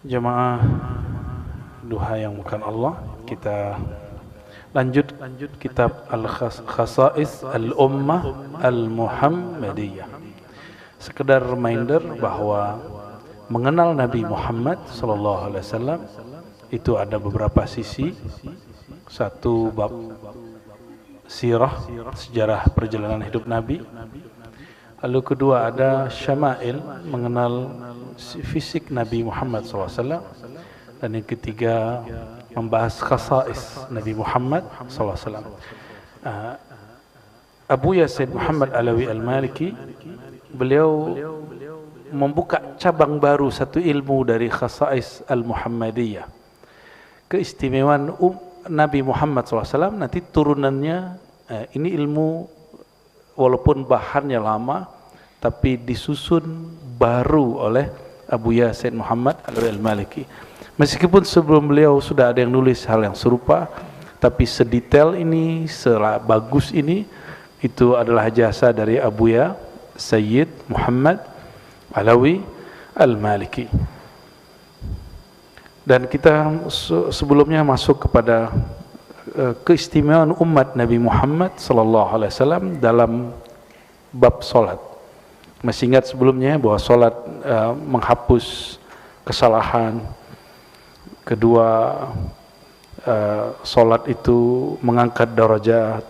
Jemaah duha yang bukan Allah, kita lanjut kitab Al-Khasa'is Al-Ummah Al-Muhammadiyah. Sekedar reminder bahwa mengenal Nabi Muhammad SAW itu ada beberapa sisi. Satu, bab sirah, sejarah perjalanan hidup Nabi. Lalu kedua, ada syama'il, mengenal fisik Nabi Muhammad SAW. Dan yang ketiga, membahas khasa'is Nabi Muhammad SAW. Abuya Said Muhammad Alawi Al-Maliki, beliau membuka cabang baru, satu ilmu dari khasa'is Al-Muhammadiyah. Keistimewaan Nabi Muhammad SAW, nanti turunannya, ini ilmu walaupun bahannya lama, tapi disusun baru oleh Abuya Said Muhammad Alawi Al-Maliki. Meskipun sebelum beliau sudah ada yang nulis hal yang serupa, tapi sedetail ini, sebagus ini, itu adalah jasa dari Abuya Sayyid Muhammad Alawi Al-Maliki. Dan kita sebelumnya masuk kepada keistimewaan umat Nabi Muhammad SAW dalam bab solat. Masih ingat sebelumnya bahwa solat menghapus kesalahan. Kedua, solat itu mengangkat darajat.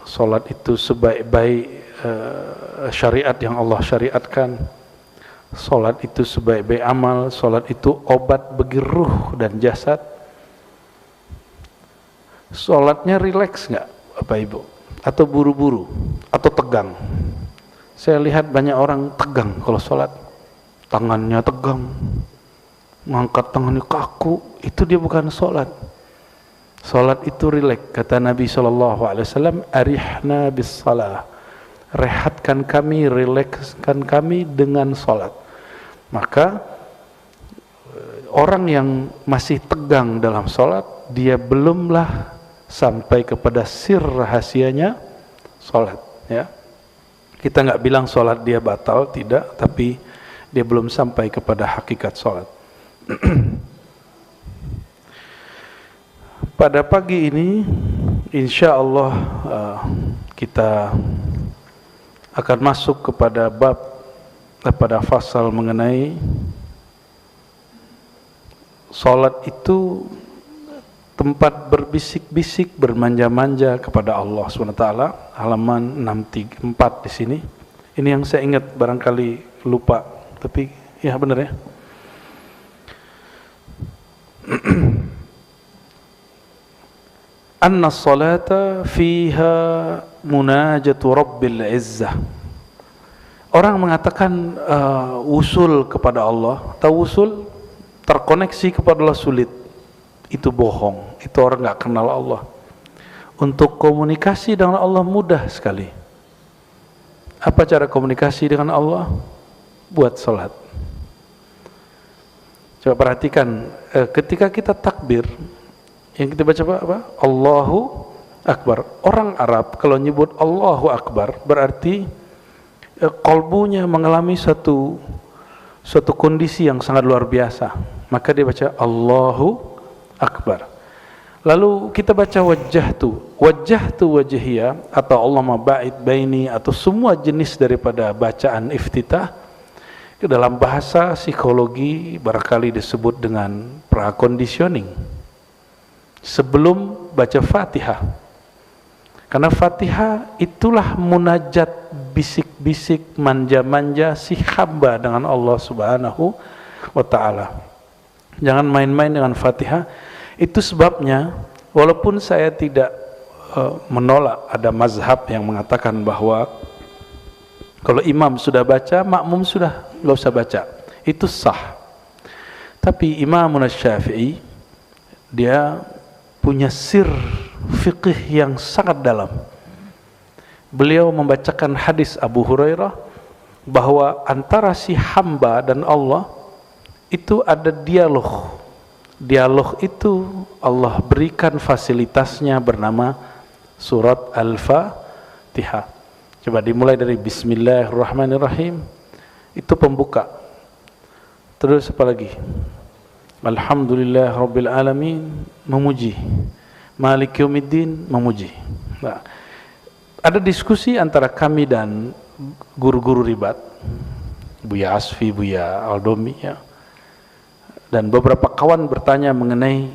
Solat itu sebaik-baik syariat yang Allah syariatkan. Solat itu sebaik-baik amal. Solat itu obat bagi ruh dan jasad. Solatnya rileks nggak, Bapak Ibu? Atau buru-buru? Atau tegang? Saya lihat banyak orang tegang kalau solat. Tangannya tegang, ngangkat tangannya kaku. Itu dia bukan solat. Solat itu rileks. Kata Nabi SAW, arihna bis salah. Rehatkan kami, rilekskan kami dengan solat. Maka orang yang masih tegang dalam solat, dia belumlah sampai kepada sir rahasianya solat, ya. Kita nggak bilang solat dia batal, tidak, tapi dia belum sampai kepada hakikat solat. Pada pagi ini, insya Allah kita akan masuk kepada bab, pada fasal mengenai solat itu tempat berbisik-bisik, bermanja-manja kepada Allah SWT. Halaman 634 di sini. Ini yang saya ingat, barangkali lupa, tapi ya benar ya. Anna salata fiha munajatu rabbil izzah. Orang mengatakan usul kepada Allah, tahu usul, terkoneksi kepada Allah sulit. Itu bohong, itu orang nggak kenal Allah. Untuk komunikasi dengan Allah mudah sekali. Apa cara komunikasi dengan Allah? Buat salat. Coba perhatikan, ketika kita takbir, yang kita baca apa? Allahu Akbar. Orang Arab kalau nyebut Allahu Akbar berarti kolbunya mengalami suatu kondisi yang sangat luar biasa. Maka dia baca Allahu Akbar. Lalu kita baca wajjahtu wajhiya, atau Allahumma ba'id baini, atau semua jenis daripada bacaan iftitah. Ke dalam bahasa psikologi barangkali disebut dengan praconditioning. Sebelum baca Fatihah. Karena Fatihah itulah munajat, bisik-bisik, manja-manja si hamba dengan Allah Subhanahu wa ta'ala. Jangan main-main dengan Fatihah. Itu sebabnya, walaupun saya tidak menolak, ada mazhab yang mengatakan bahwa kalau imam sudah baca, makmum sudah nggak usah baca. Itu sah. Tapi Imam Syafi'i, dia punya sir fikih yang sangat dalam. Beliau membacakan hadis Abu Hurairah bahwa antara si hamba dan Allah itu ada dialog. Dialog itu Allah berikan fasilitasnya bernama surat Al-Fatihah. Coba dimulai dari Bismillahirrahmanirrahim. Itu pembuka. Terus apa lagi? Alhamdulillah Rabbil Alamin, memuji. Malik Yaumiddin, memuji. Nah, ada diskusi antara kami dan guru-guru ribat, Buya Asfi, Buya Aldomi, ya. Dan beberapa kawan bertanya mengenai,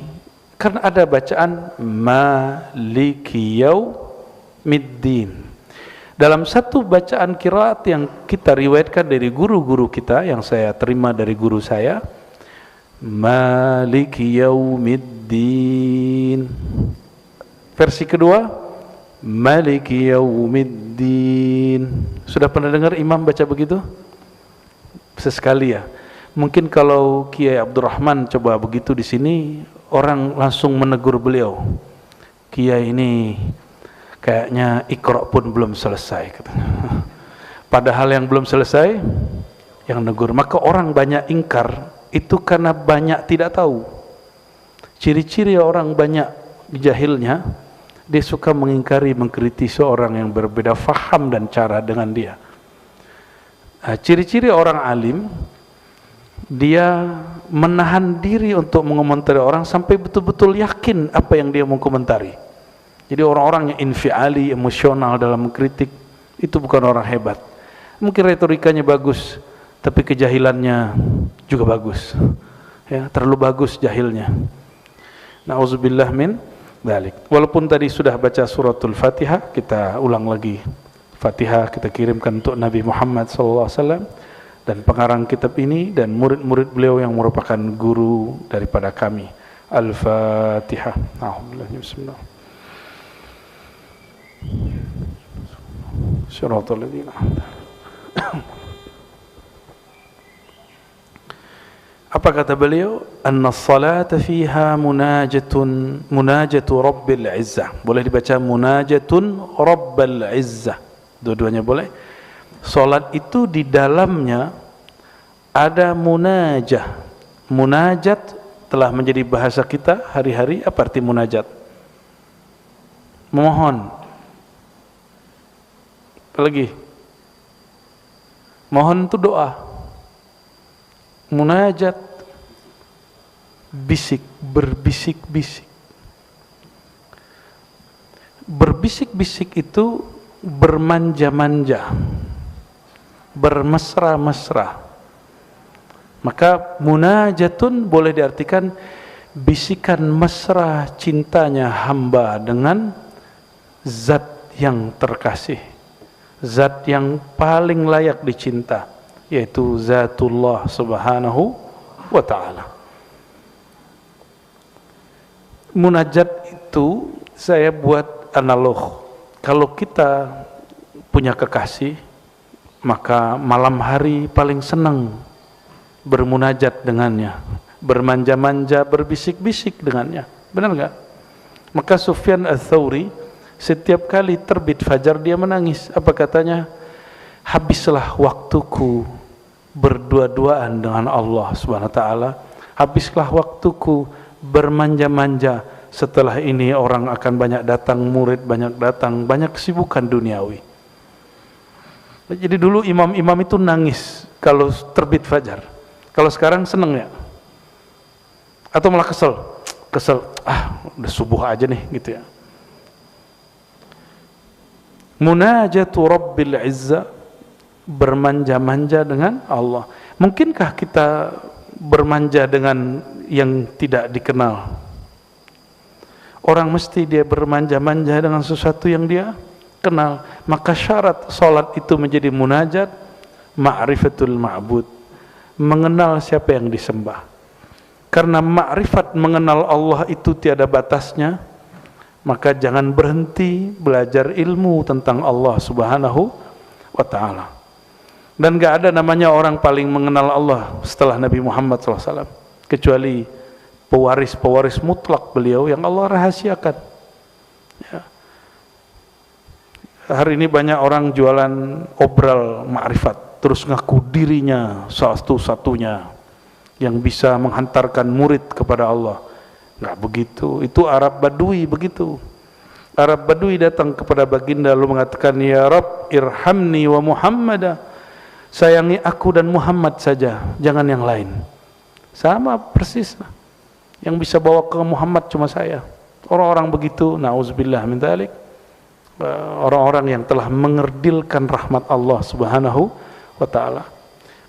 karena ada bacaan Maliki Yaumiddin. Dalam satu bacaan qiraat yang kita riwayatkan dari guru-guru kita, yang saya terima dari guru saya, Maliki Yaumiddin. Versi kedua, Maliki Yaumiddin. Sudah pernah dengar imam baca begitu? Sesekali ya. Mungkin kalau Kiai Abdurrahman coba begitu di sini, orang langsung menegur beliau. Kiai ini kayaknya Iqra pun belum selesai katanya. Padahal yang belum selesai yang negur. Maka orang banyak ingkar itu karena banyak tidak tahu. Ciri-ciri orang banyak jahilnya, dia suka mengingkari, mengkritisi orang yang berbeda faham dan cara dengan dia. Nah, ciri-ciri orang alim, dia menahan diri untuk mengomentari orang sampai betul-betul yakin apa yang dia mau komentari. Jadi orang-orang yang infiali, emosional dalam mengkritik, itu bukan orang hebat. Mungkin retorikanya bagus, tapi kejahilannya juga bagus. Ya, terlalu bagus jahilnya. Nauzubillah min dzalik. Walaupun tadi sudah baca suratul Fatihah, kita ulang lagi. Fatihah kita kirimkan untuk Nabi Muhammad SAW dan pengarang kitab ini dan murid-murid beliau yang merupakan guru daripada kami. Al-Fatihah. Bismillah. Siratal ladzina Apa kata beliau? Anna salata fiha munajatu Rabbil Izzah. Boleh dibaca munajatun Rabbil Izzah. Dua-duanya boleh. Salat itu di dalamnya ada munajah. Munajat telah menjadi bahasa kita hari-hari. Apa arti munajat? Memohon. Apalagi mohon itu doa. Munajat, bisik, berbisik-bisik. Berbisik-bisik itu bermanja-manja, bermesra-mesra. Maka munajatun boleh diartikan bisikan mesra cintanya hamba dengan zat yang terkasih, zat yang paling layak dicinta, yaitu zatullah subhanahu wa ta'ala. Munajat itu saya buat analog. Kalau kita punya kekasih, maka malam hari paling senang bermunajat dengannya, bermanja-manja, berbisik-bisik dengannya. Benar enggak? Maka Sufyan Ats-Tsauri setiap kali terbit fajar dia menangis. Apa katanya? Habislah waktuku berdua-duaan dengan Allah Subhanahu wa taala. Habislah waktuku bermanja-manja. Setelah ini orang akan banyak datang, murid banyak datang, banyak kesibukan duniawi. Jadi dulu imam-imam itu nangis kalau terbit fajar. Kalau sekarang seneng ya? Atau malah kesel? Kesel, udah subuh aja nih gitu ya. Munajatu Rabbil Izzah, bermanja-manja dengan Allah. Mungkinkah kita bermanja dengan yang tidak dikenal? Orang mesti dia bermanja-manja dengan sesuatu yang dia kenal. Maka syarat salat itu menjadi munajat, ma'rifatul ma'bud, mengenal siapa yang disembah. Karena ma'rifat mengenal Allah itu tiada batasnya, maka jangan berhenti belajar ilmu tentang Allah Subhanahu wa ta'ala. Dan gak ada namanya orang paling mengenal Allah setelah Nabi Muhammad SAW, kecuali pewaris-pewaris mutlak beliau yang Allah rahasiakan. Ya. Hari ini banyak orang jualan obral ma'rifat, terus ngaku dirinya satu-satunya yang bisa menghantarkan murid kepada Allah. Nggak begitu, itu Arab Badui begitu. Arab Badui datang kepada baginda lalu mengatakan, ya Rabb irhamni wa Muhammada, sayangi aku dan Muhammad saja, jangan yang lain. Sama persis. Yang bisa bawa ke Muhammad cuma saya. Orang-orang begitu, na'udzubillah min dzalik, orang-orang yang telah mengerdilkan rahmat Allah Subhanahu wa ta'ala.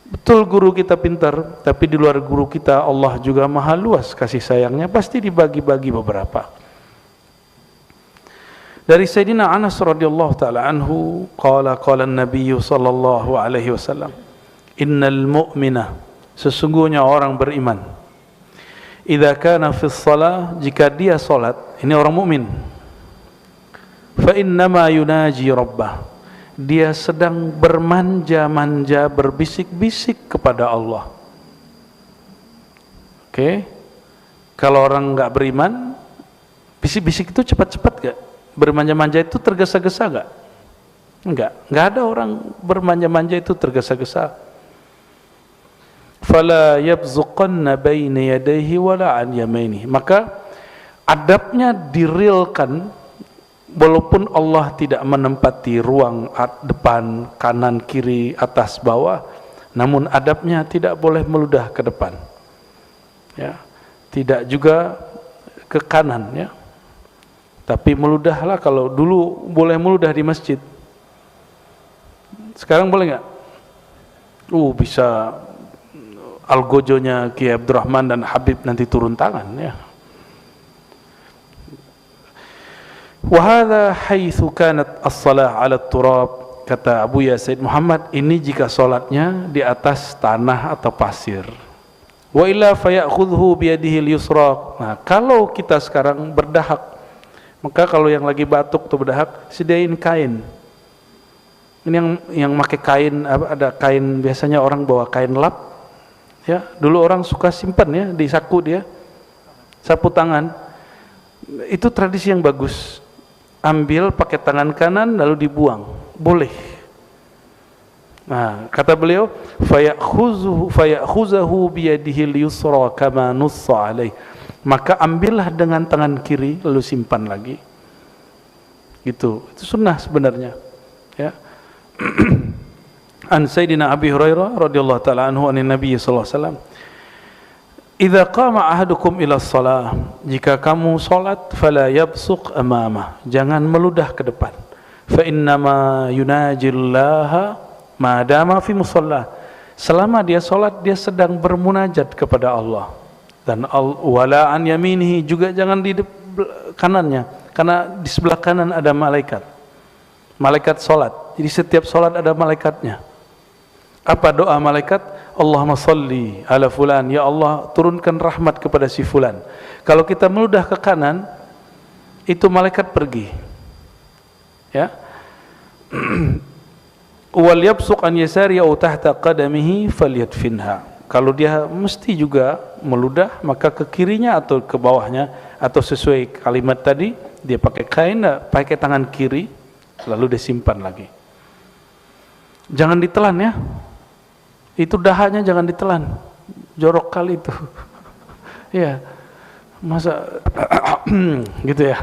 Betul guru kita pintar, tapi di luar guru kita Allah juga maha luas kasih sayangnya, pasti dibagi-bagi beberapa. Dari Sayyidina Anas radhiyallahu taala anhu, qala an-nabiy sallallahu alaihi wasallam, innal mu'mina, sesungguhnya orang beriman, idza kana fi shalah, jika dia salat, ini orang mukmin, fa innama yunaji rabbah, dia sedang bermanja-manja, berbisik-bisik kepada Allah. Oke. Kalau orang enggak beriman, bisik-bisik itu cepat-cepat enggak? Bermanja-manja itu tergesa-gesa enggak? Enggak ada orang bermanja-manja itu tergesa-gesa. Fala yabzuqanna baina yadayhi wala an yaminihi. Maka adabnya dirilkan, walaupun Allah tidak menempati ruang depan, kanan, kiri, atas, bawah, namun adabnya tidak boleh meludah ke depan, ya, tidak juga ke kanan, ya. Tapi meludahlah. Kalau dulu boleh meludah di masjid, sekarang boleh nggak? Bisa algojonya Kiai Abdurrahman dan Habib nanti turun tangan, ya. Wahada haitsu kanat as-salah 'ala turab, kata Abu Said Muhammad, ini jika salatnya di atas tanah atau pasir. Wa illa fayakhudhu bi yadihi al-yusra. Nah, kalau kita sekarang berdahak, maka kalau yang lagi batuk atau berdahak, sediain kain. Ini yang pakai kain, ada kain, biasanya orang bawa kain lap, ya. Dulu orang suka simpan, ya, di saku dia, sapu tangan. Itu tradisi yang bagus. Ambil pakai tangan kanan lalu dibuang, boleh. Nah, kata beliau, fayakhuzahu biyadihi al-yusra kama nussa alaih. Maka ambillah dengan tangan kiri lalu simpan lagi. Gitu. Itu sunnah sebenarnya, ya. An Sayyidina Abi Hurairah radhiyallahu taala anhu an Nabi sallallahu alaihi wasallam, idza qama ahadukum ila shalah, jika kamu salat, fala yabsuq amamah, jangan meludah ke depan. Fa innama yunajillaha ma dama fi musalla, selama dia salat dia sedang bermunajat kepada Allah. Dan wala an yaminihi, juga jangan di kanannya, karena di sebelah kanan ada malaikat salat. Jadi setiap salat ada malaikatnya. Apa doa malaikat? Allahumma salli ala fulan, ya Allah turunkan rahmat kepada si fulan. Kalau kita meludah ke kanan, itu malaikat pergi, ya. Wal yabsuq an yasari aw tahta qadamihi falyadfinha. Kalau dia mesti juga meludah, maka ke kirinya atau ke bawahnya, atau sesuai kalimat tadi, dia pakai kain, pakai tangan kiri, lalu disimpan lagi. Jangan ditelan, ya. Itu dahanya jangan ditelan, jorok kali itu. Ya, masa gitu, ya.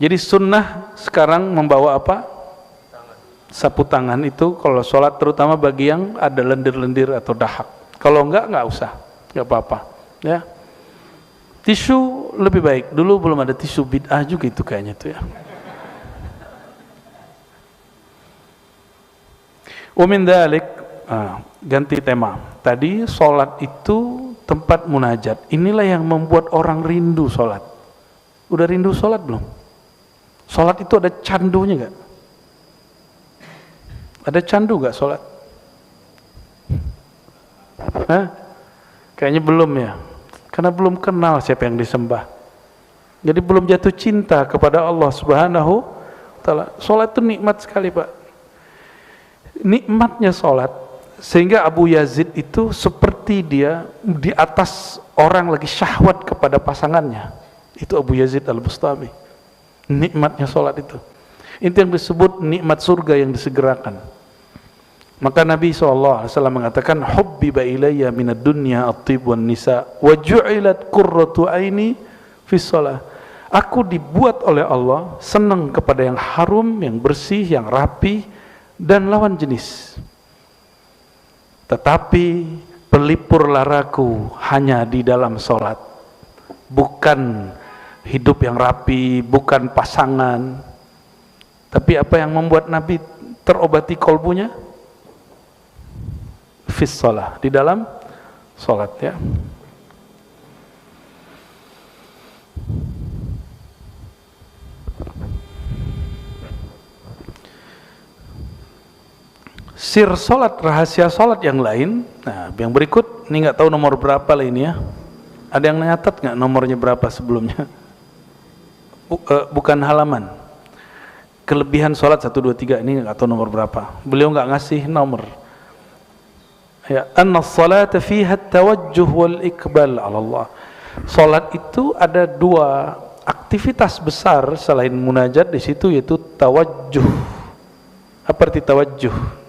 Jadi sunnah sekarang membawa apa? Sapu tangan itu kalau sholat, terutama bagi yang ada lendir-lendir atau dahak. Kalau enggak usah, enggak apa-apa, ya. Tisu lebih baik. Dulu belum ada tisu, bid'ah juga itu kayaknya tuh, ya. Wa min dzalik, ganti tema. Tadi sholat itu tempat munajat. Inilah yang membuat orang rindu sholat. Udah rindu sholat belum? Sholat itu ada candunya enggak? Ada candu enggak sholat? Kayaknya belum, ya. Karena belum kenal siapa yang disembah. Jadi belum jatuh cinta kepada Allah Subhanahu wa ta'ala. Sholat itu nikmat sekali, Pak. Nikmatnya sholat, sehingga Abu Yazid itu seperti dia di atas orang lagi syahwat kepada pasangannya. Itu Abu Yazid al-Bustami. Nikmatnya sholat itu. Itu yang disebut nikmat surga yang disegerakan. Maka Nabi SAW mengatakan, hubbiba ilayya minad dunya at-tib wan nisa wa ju'ilat qurratu aini fi shalah. Aku dibuat oleh Allah senang kepada yang harum, yang bersih, yang rapi, dan lawan jenis. Tetapi pelipur laraku hanya di dalam sholat, bukan hidup yang rapi, bukan pasangan. Tapi apa yang membuat Nabi terobati kolbunya? Fis sholah, di dalam sholat, ya. Sir sholat, rahasia sholat yang lain. Nah, yang berikut ini nggak tahu nomor berapa lah ini ya. Ada yang nyatat nggak nomornya berapa sebelumnya? Bukan halaman. Kelebihan sholat 1, 2, 3 ini nggak tahu nomor berapa. Beliau nggak ngasih nomor. Ya, anna sholata fiha tawajjuh wal iqbal ala Allah. Sholat itu ada dua aktivitas besar selain munajat di situ, yaitu tawajjuh. Apa arti tawajjuh?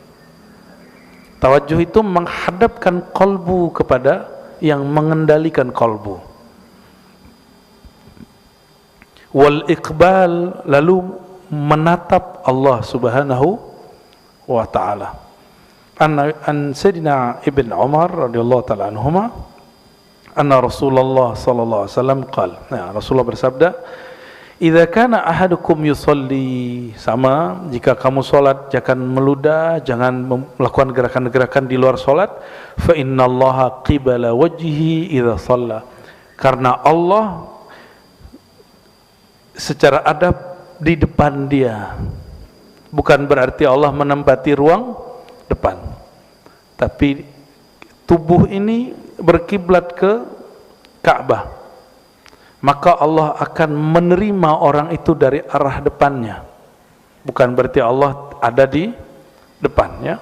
Tawajjuh itu menghadapkan kolbu kepada yang mengendalikan kolbu. Wal iqbal, lalu menatap Allah subhanahu wa ta'ala. An Sayyidina Ibn Umar radhiyallahu ta'ala anhuma, anna Rasulullah sallallahu alaihi wasallam qala, nah, Rasulullah bersabda, idza kana ahadukum yusalli, sama jika kamu salat jangan meludah, jangan melakukan gerakan-gerakan di luar salat, fa innallaha qibala wajhihi idza shalla, karena Allah secara adab di depan dia. Bukan berarti Allah menempati ruang depan, tapi tubuh ini berkiblat ke Ka'bah, maka Allah akan menerima orang itu dari arah depannya. Bukan berarti Allah ada di depannya.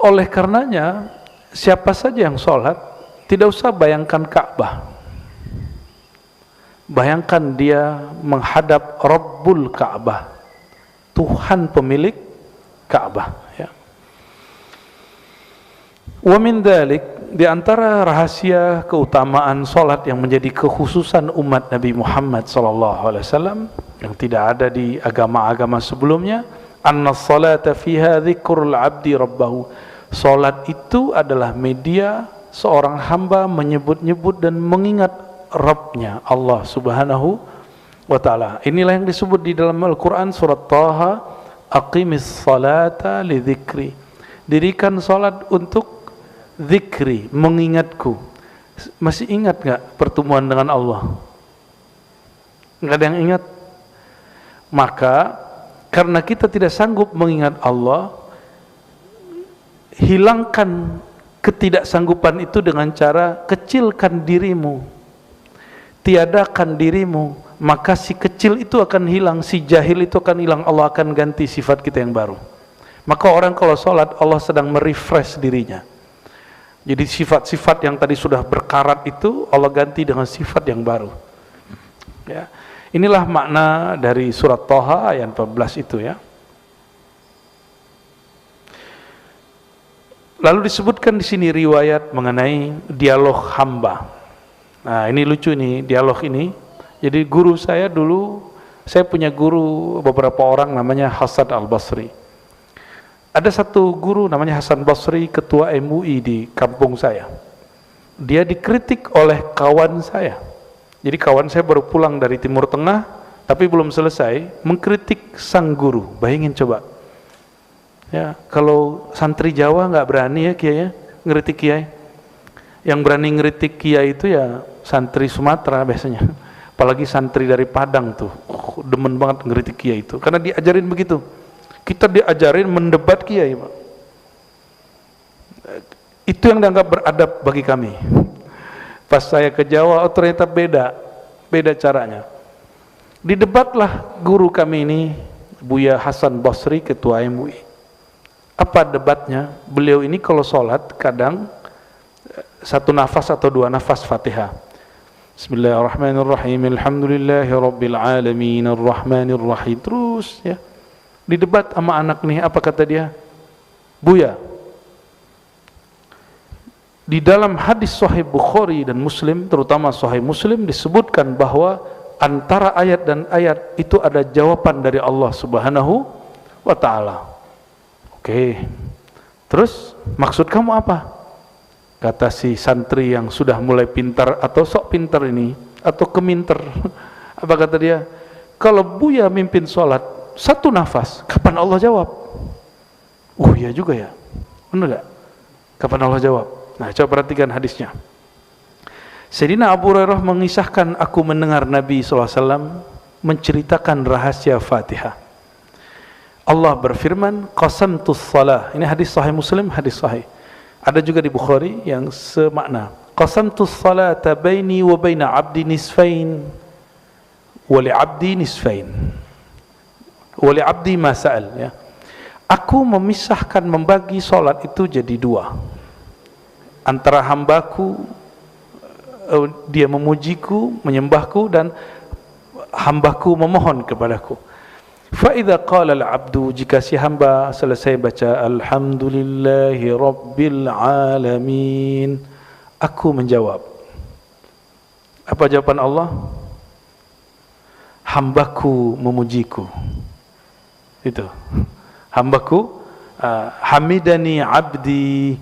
Oleh karenanya, siapa saja yang sholat, tidak usah bayangkan Ka'bah. Bayangkan dia menghadap Rabbul Ka'bah, Tuhan pemilik Ka'bah, ya. Wa min dzalik, di antara rahasia keutamaan salat yang menjadi kekhususan umat Nabi Muhammad SAW yang tidak ada di agama-agama sebelumnya, anna salata fiha dzikrul 'abdi rabbahu. Salat itu adalah media seorang hamba menyebut-nyebut dan mengingat Rabbnya, Allah Subhanahu wa ta'ala. Inilah yang disebut di dalam Al-Quran surat Taha, aqimis salata li dzikri. Dirikan salat untuk zikri, mengingatku. Masih ingat nggak pertemuan dengan Allah? Nggak ada yang ingat? Maka karena kita tidak sanggup mengingat Allah, hilangkan ketidaksanggupan itu dengan cara kecilkan dirimu, tiadakan dirimu, maka si kecil itu akan hilang, si jahil itu akan hilang. Allah akan ganti sifat kita yang baru. Maka orang kalau sholat, Allah sedang merefresh dirinya. Jadi sifat-sifat yang tadi sudah berkarat itu Allah ganti dengan sifat yang baru. Ya. Inilah makna dari surat Thaha ayat 14 itu, ya. Lalu disebutkan di sini riwayat mengenai dialog hamba. Nah, ini lucu nih dialog ini. Jadi guru saya dulu, saya punya guru beberapa orang namanya Hasan Al-Basri. Ada satu guru namanya Hasan Basri, ketua MUI di kampung saya. Dia dikritik oleh kawan saya. Jadi kawan saya baru pulang dari Timur Tengah, tapi belum selesai, mengkritik sang guru. Bayangin coba. Ya, kalau santri Jawa nggak berani ya Kiai ya, ngeritik Kiai. Yang berani ngeritik Kiai itu ya santri Sumatera biasanya. Apalagi santri dari Padang tuh, demen banget ngeritik Kiai itu, karena diajarin begitu. Kita diajarin mendebat Kiai, Pak. Itu yang dianggap beradab bagi kami. Pas saya ke Jawa, oh ternyata beda caranya. Didebatlah guru kami ini, Buya Hasan Basri, ketua MUI. Apa debatnya? Beliau ini kalau sholat kadang satu nafas atau dua nafas Fatihah. Bismillahirrahmanirrahim, alhamdulillahi rabbil alamin, arrahmanirrahim. Terus ya, didebat sama anak nih, apa kata dia? Buya, di dalam hadis Sahih Bukhari dan Muslim, terutama Sahih Muslim, disebutkan bahwa antara ayat dan ayat itu ada jawaban dari Allah Subhanahu wa ta'ala. Oke, Terus maksud kamu apa? Kata si santri yang sudah mulai pintar atau sok pintar ini, atau keminter. Apa kata dia? Kalau Buya mimpin sholat 1 nafas, kapan Allah jawab? Iya juga ya, benar gak? Kapan Allah jawab? Nah, coba perhatikan hadisnya. Sayyidina Abu Hurairah mengisahkan, aku mendengar Nabi SAW menceritakan rahasia Fatihah. Allah berfirman, qasamtus salah. Ini hadis sahih Muslim, hadis sahih. Ada juga di Bukhari yang semakna. Qasamtus salata baini wa baina 'abdi nisfain wa li 'abdi nisfain wa li 'abdi ma sa'al, ya. Aku memisahkan, membagi salat itu jadi 2. Antara hambaku, dia memujiku, menyembahku, dan hambaku memohon kepadaku. Fa idza qala al-'abdu, jika si hamba selesai baca alhamdulillahi rabbil alamin, aku menjawab. Apa jawaban Allah? Hambaku memujiku. Itu. Hambaku, hamidani abdi,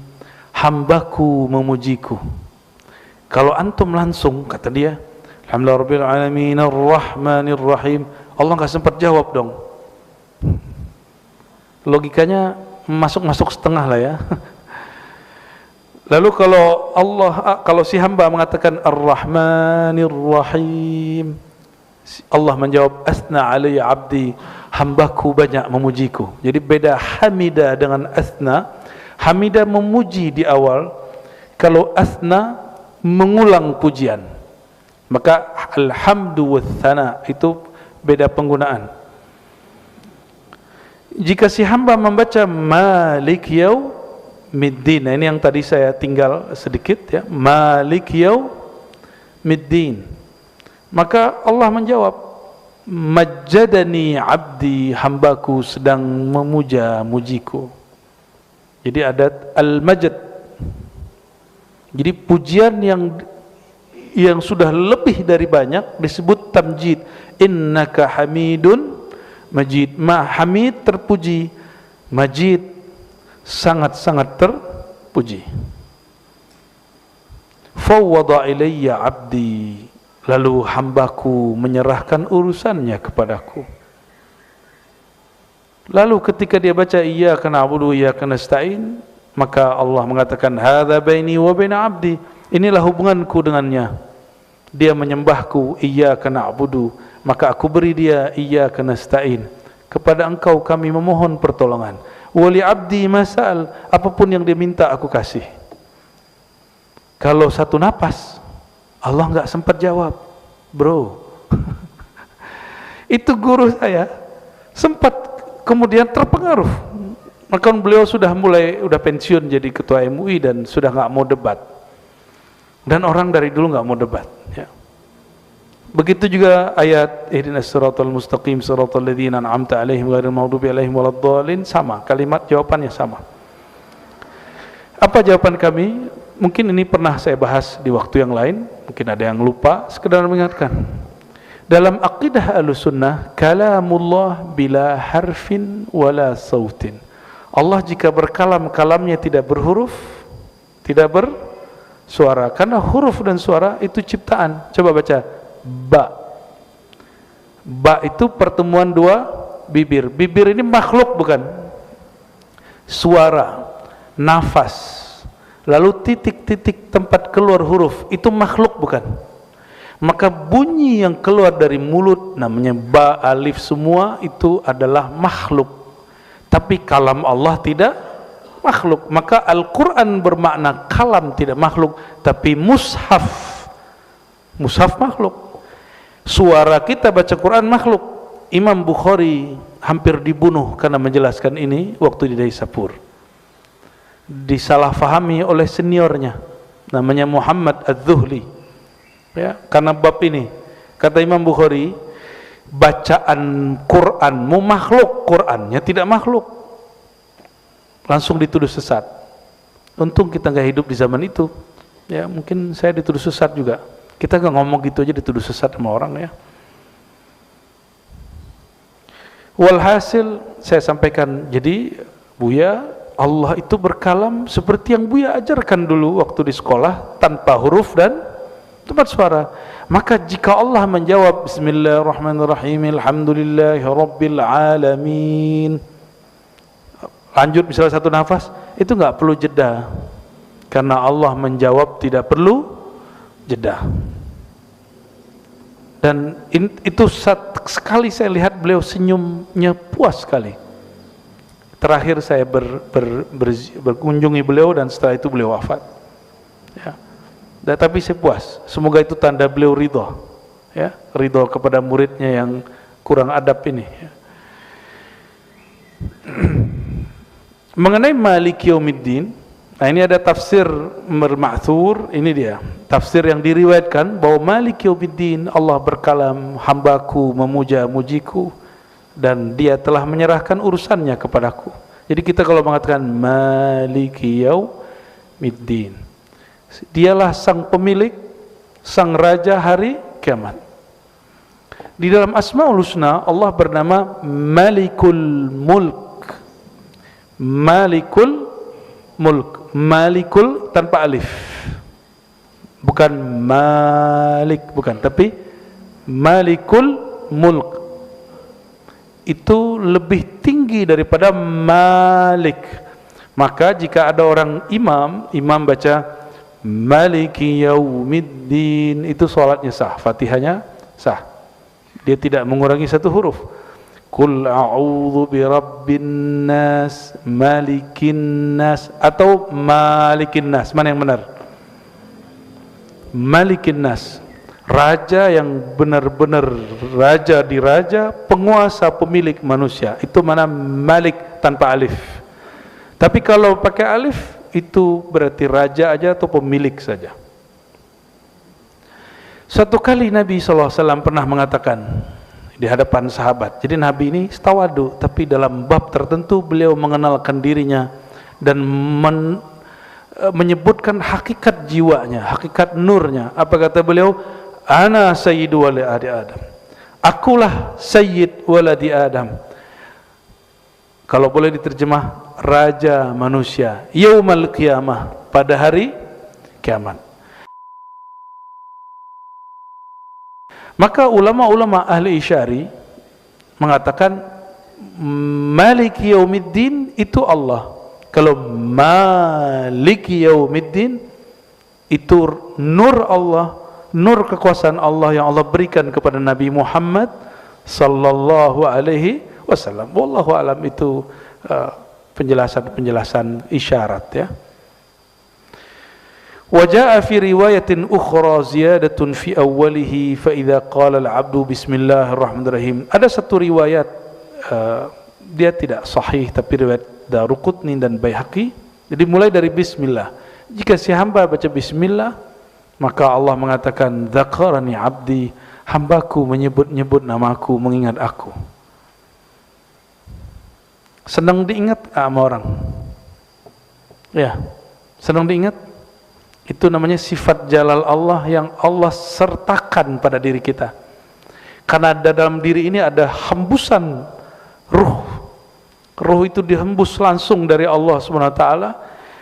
hambaku memujiku. Kalau antum langsung, kata dia, alhamdulillah rabbil alamin arrahmanir rahim, Allah nggak sempat jawab dong. Logikanya masuk setengah lah ya. Lalu kalau si hamba mengatakan ar-rahmanir rahim, Allah menjawab asna alayya abdi, hambaku banyak memujiku. Jadi beda hamida dengan asna. Hamida memuji di awal, kalau asna mengulang pujian. Maka alhamdu wathana itu beda penggunaan. Jika si hamba membaca Malik Yaumiddin, nah ini yang tadi saya tinggal sedikit ya, Malik Yaumiddin, maka Allah menjawab, majjadani abdi, hambaku sedang memuja-mujiku. Jadi ada al-majd. Jadi pujian yang sudah lebih dari banyak disebut tamjid. Innaka hamidun majid. Hamid terpuji, majid sangat-sangat terpuji. Fawwada ilayya abdi, lalu hambaku menyerahkan urusannya kepadaku. Lalu ketika dia baca iyyaka na'budu wa iyyaka nasta'in, maka Allah mengatakan hadza baini wa baina abdi, inilah hubunganku dengannya. Dia menyembahku iyyaka na'budu, maka aku beri dia iyyaka nasta'in, kepada engkau kami memohon pertolongan. Wa li abdi masal, apapun yang dia minta aku kasih. Kalau 1 napas Allah enggak sempat jawab, bro. Itu guru saya sempat kemudian terpengaruh. Maka beliau sudah pensiun jadi ketua MUI dan sudah nggak mau debat. Dan orang dari dulu nggak mau debat. Ya. Begitu juga ayat ihdinas siratal mustaqim siratal ladzina an'amta 'alaihim ghairil maghdubi 'alaihim waladdallin, sama, kalimat jawabannya sama. Apa jawaban kami? Mungkin ini pernah saya bahas di waktu yang lain, mungkin ada yang lupa, sekedar mengingatkan. Dalam aqidah Ahlussunnah, kalamullah bila harfin wala sautin. Allah jika berkalam, kalamnya tidak berhuruf, tidak bersuara. Karena huruf dan suara itu ciptaan. Coba baca ba. Ba itu pertemuan 2 bibir. Bibir ini makhluk bukan? Suara, nafas, lalu titik-titik tempat keluar huruf, itu makhluk bukan? Maka bunyi yang keluar dari mulut namanya ba, alif, semua itu adalah makhluk. Tapi kalam Allah tidak makhluk. Maka Al-Quran bermakna kalam tidak makhluk, tapi mushaf makhluk. Suara kita baca Quran makhluk. Imam Bukhari hampir dibunuh karena menjelaskan ini waktu di Daisapur. Disalahfahami oleh seniornya namanya Muhammad Az-Zuhli, ya, karena bab ini kata Imam Bukhari, bacaan Quranmu makhluk, Qurannya tidak makhluk. Langsung dituduh sesat. Untung kita nggak hidup di zaman itu, ya, mungkin saya dituduh sesat juga. Kita nggak ngomong gitu aja dituduh sesat sama orang, ya. Walhasil saya sampaikan, jadi Buya Allah itu berkalam seperti yang Buya ajarkan dulu waktu di sekolah, tanpa huruf dan tempat suara. Maka jika Allah menjawab Bismillahirrahmanirrahim, Alhamdulillahi Rabbil Alamin, lanjut misalnya satu nafas, itu nggak perlu jeda, karena Allah menjawab tidak perlu jeda. Dan itu sekali saya lihat beliau senyumnya puas sekali. Terakhir saya berkunjungi beliau dan setelah itu beliau wafat. Ya. Tapi saya puas. Semoga itu tanda beliau ridho, ya, ridho kepada muridnya yang kurang adab ini. Ya. Mengenai Maliki Yaumiddin, nah ini ada tafsir ma'thur, ini dia tafsir yang diriwayatkan bahwa Maliki Yaumiddin, Allah berkalam, hambaku memuja-mujiku dan dia telah menyerahkan urusannya kepadaku. Jadi kita kalau mengatakan Maliki Yaumiddin, dialah sang pemilik, sang raja hari kiamat. Di dalam Asmaul Husna Allah bernama Malikul Mulk. Malikul Mulk, Malikul tanpa alif, bukan Malik, bukan, tapi Malikul Mulk. Itu lebih tinggi daripada Malik. Maka jika ada orang imam baca Maliki Yaumiddin, itu salatnya sah, Fatihahnya sah, dia tidak mengurangi satu huruf. Qul a'udzu birabbin nas, malikin nas, atau malikin nas, mana yang benar? Malikin nas, raja yang benar-benar raja di raja, penguasa, pemilik manusia. Itu mana Malik tanpa alif. Tapi kalau pakai alif, itu berarti raja aja atau pemilik saja. Suatu kali Nabi SAW pernah mengatakan di hadapan sahabat. Jadi Nabi ini tawadu, tapi dalam bab tertentu beliau mengenalkan dirinya dan menyebutkan hakikat jiwanya, hakikat nurnya. Apa kata beliau? Ana sayyidu waladi Adam. Akulah sayyid waladi Adam. Kalau boleh diterjemah, raja manusia. Yaumal qiyamah, pada hari kiamat. Maka ulama-ulama ahli isyari mengatakan Maliki Yaumiddin itu Allah. Kalau Maliki Yaumiddin itu nur Allah, nur kekuasaan Allah yang Allah berikan kepada Nabi Muhammad sallallahu alaihi wasallam. Wallahu alam, itu penjelasan isyarat, ya. Wa fi riwayatin ukhra ziyadatun fi awwalihi fa idza qala al-'abdu bismillahirrahmanirrahim. Ada satu riwayat, dia tidak sahih tapi riwayat Daruqutni dan Baihaqi. Jadi mulai dari bismillah. Jika si hamba baca bismillah, maka Allah mengatakan dzakarani 'abdi, hambaku menyebut-nyebut namaku, mengingat aku. Senang diingat sama orang? Ya, senang diingat. Itu namanya sifat jalal Allah yang Allah sertakan pada diri kita. Karena dalam diri ini ada hembusan ruh. Ruh itu dihembus langsung dari Allah SWT.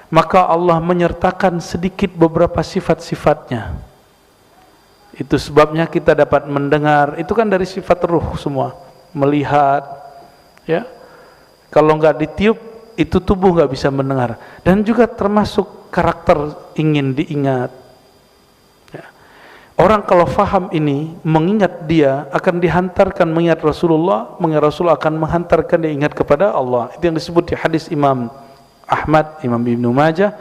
Maka Allah menyertakan sedikit beberapa sifat-sifatnya. Itu sebabnya kita dapat mendengar. Itu kan dari sifat ruh semua. Melihat, ya. Kalau nggak ditiup, itu tubuh nggak bisa mendengar. Dan juga termasuk karakter ingin diingat, ya. Orang kalau faham ini, mengingat dia akan dihantarkan mengingat Rasulullah, mengingat Rasul akan menghantarkan dia ingat kepada Allah. Itu yang disebut di hadis Imam Ahmad, Imam Ibnu Majah,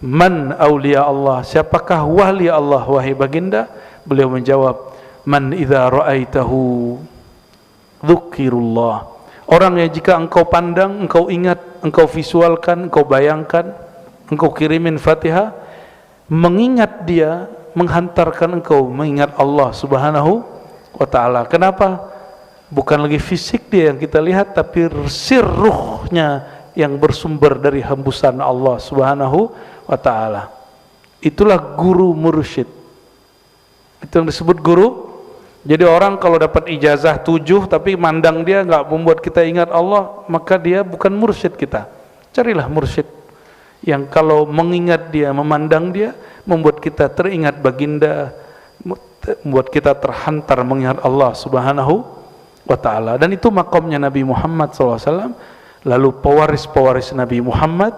man awliya Allah, siapakah wali Allah wahai baginda? Beliau menjawab, man idza ra'aitahu dzukirullah, orang yang jika engkau pandang, engkau ingat, engkau visualkan, engkau bayangkan, engkau kirimin Fatihah, mengingat dia, menghantarkan engkau mengingat Allah Subhanahu wa ta'ala. Kenapa? Bukan lagi fisik dia yang kita lihat, tapi sirruhnya yang bersumber dari hembusan Allah Subhanahu wa ta'ala. Itulah guru mursyid. Itu yang disebut guru. Jadi orang kalau dapat ijazah 7 tapi mandang dia nggak membuat kita ingat Allah, maka dia bukan mursyid kita. Carilah mursyid yang kalau mengingat dia, memandang dia, membuat kita teringat baginda, membuat kita terhantar mengingat Allah Subhanahu wa ta'ala. Dan itu makamnya Nabi Muhammad SAW. Lalu pewaris-pewaris Nabi Muhammad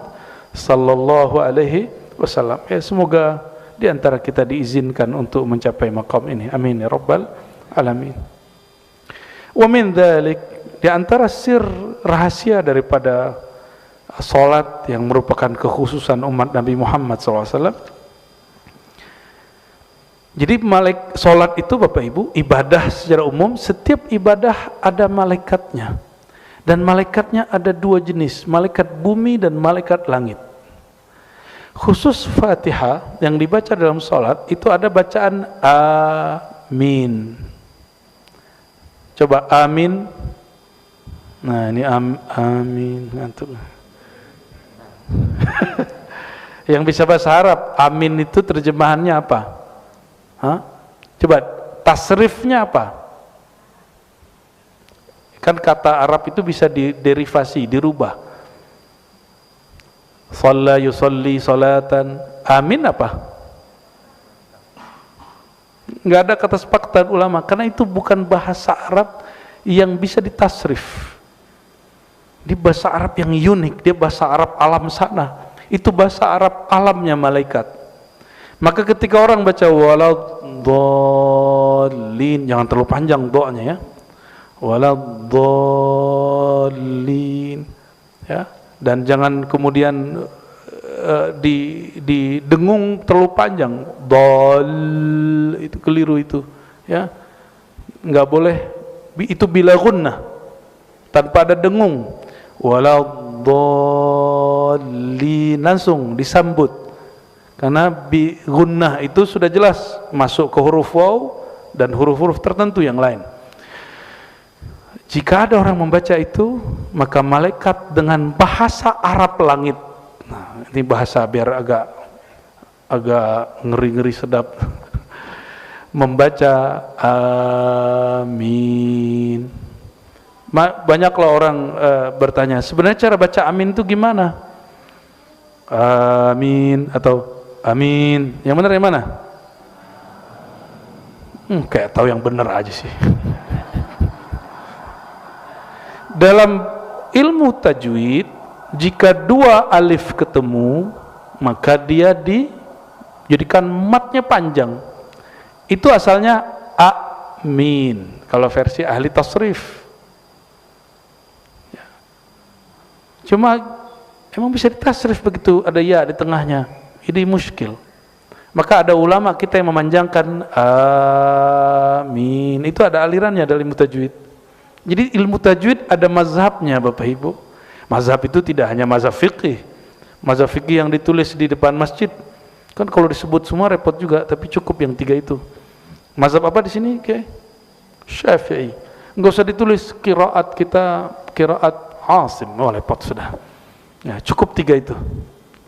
sallallahu alaihi wasallam. Ya, semoga di antara kita diizinkan untuk mencapai makam ini. Amin ya rabbal alamin. Wa min dzalik, di antara sir rahasia daripada salat yang merupakan kekhususan umat Nabi Muhammad SAW. Jadi salat itu Bapak Ibu, ibadah secara umum, setiap ibadah ada malaikatnya. Dan malaikatnya ada dua jenis, malaikat bumi dan malaikat langit. Khusus Fatihah yang dibaca dalam salat itu ada bacaan amin. Coba amin. Nah, ini amin ngantuk. Yang bisa bahasa Arab, amin itu terjemahannya apa? Hah? Coba tasrifnya apa? Kan kata Arab itu bisa diderivasi, dirubah. Shalla yusalli salatan. Amin apa? Enggak ada kata sepakatan ulama, karena itu bukan bahasa Arab yang bisa ditasrif. Di bahasa Arab yang unik, dia bahasa Arab alam sana. Itu bahasa Arab alamnya malaikat. Maka ketika orang baca waladhdallin, jangan terlalu panjang doanya ya. Waladhdallin, ya. Dan jangan kemudian didengung terlalu panjang. Dal itu keliru itu, ya. Enggak boleh itu bila gunnah, tanpa ada dengung. Waladhdallin langsung disambut. Karena bi gunnah itu sudah jelas masuk ke huruf waw dan huruf-huruf tertentu yang lain. Jika ada orang membaca itu, maka malaikat dengan bahasa Arab langit. Nah, ini bahasa biar agak ngeri-ngeri sedap. Membaca amin. Banyaklah orang bertanya, sebenarnya cara baca amin itu gimana? Amin atau amin. Yang benar yang mana? Kayak tahu yang benar aja sih. Dalam ilmu tajwid, jika dua alif ketemu, maka dia dijadikan matnya panjang. Itu asalnya amin. Kalau versi ahli tasrif. Cuma emang bisa ditasrif begitu, ada ya di tengahnya. Ini muskil. Maka ada ulama kita yang memanjangkan amin. Itu ada alirannya dalam ilmu tajwid. Jadi ilmu tajwid ada mazhabnya Bapak Ibu. Mazhab itu tidak hanya mazhab fikih. Mazhab fikih yang ditulis di depan masjid. Kan kalau disebut semua repot juga, tapi cukup yang tiga itu. Mazhab apa di sini? Syafi'i. Enggak usah ditulis qiraat kita, qiraat Asim. Oh, repot sudah. Ya, cukup tiga itu.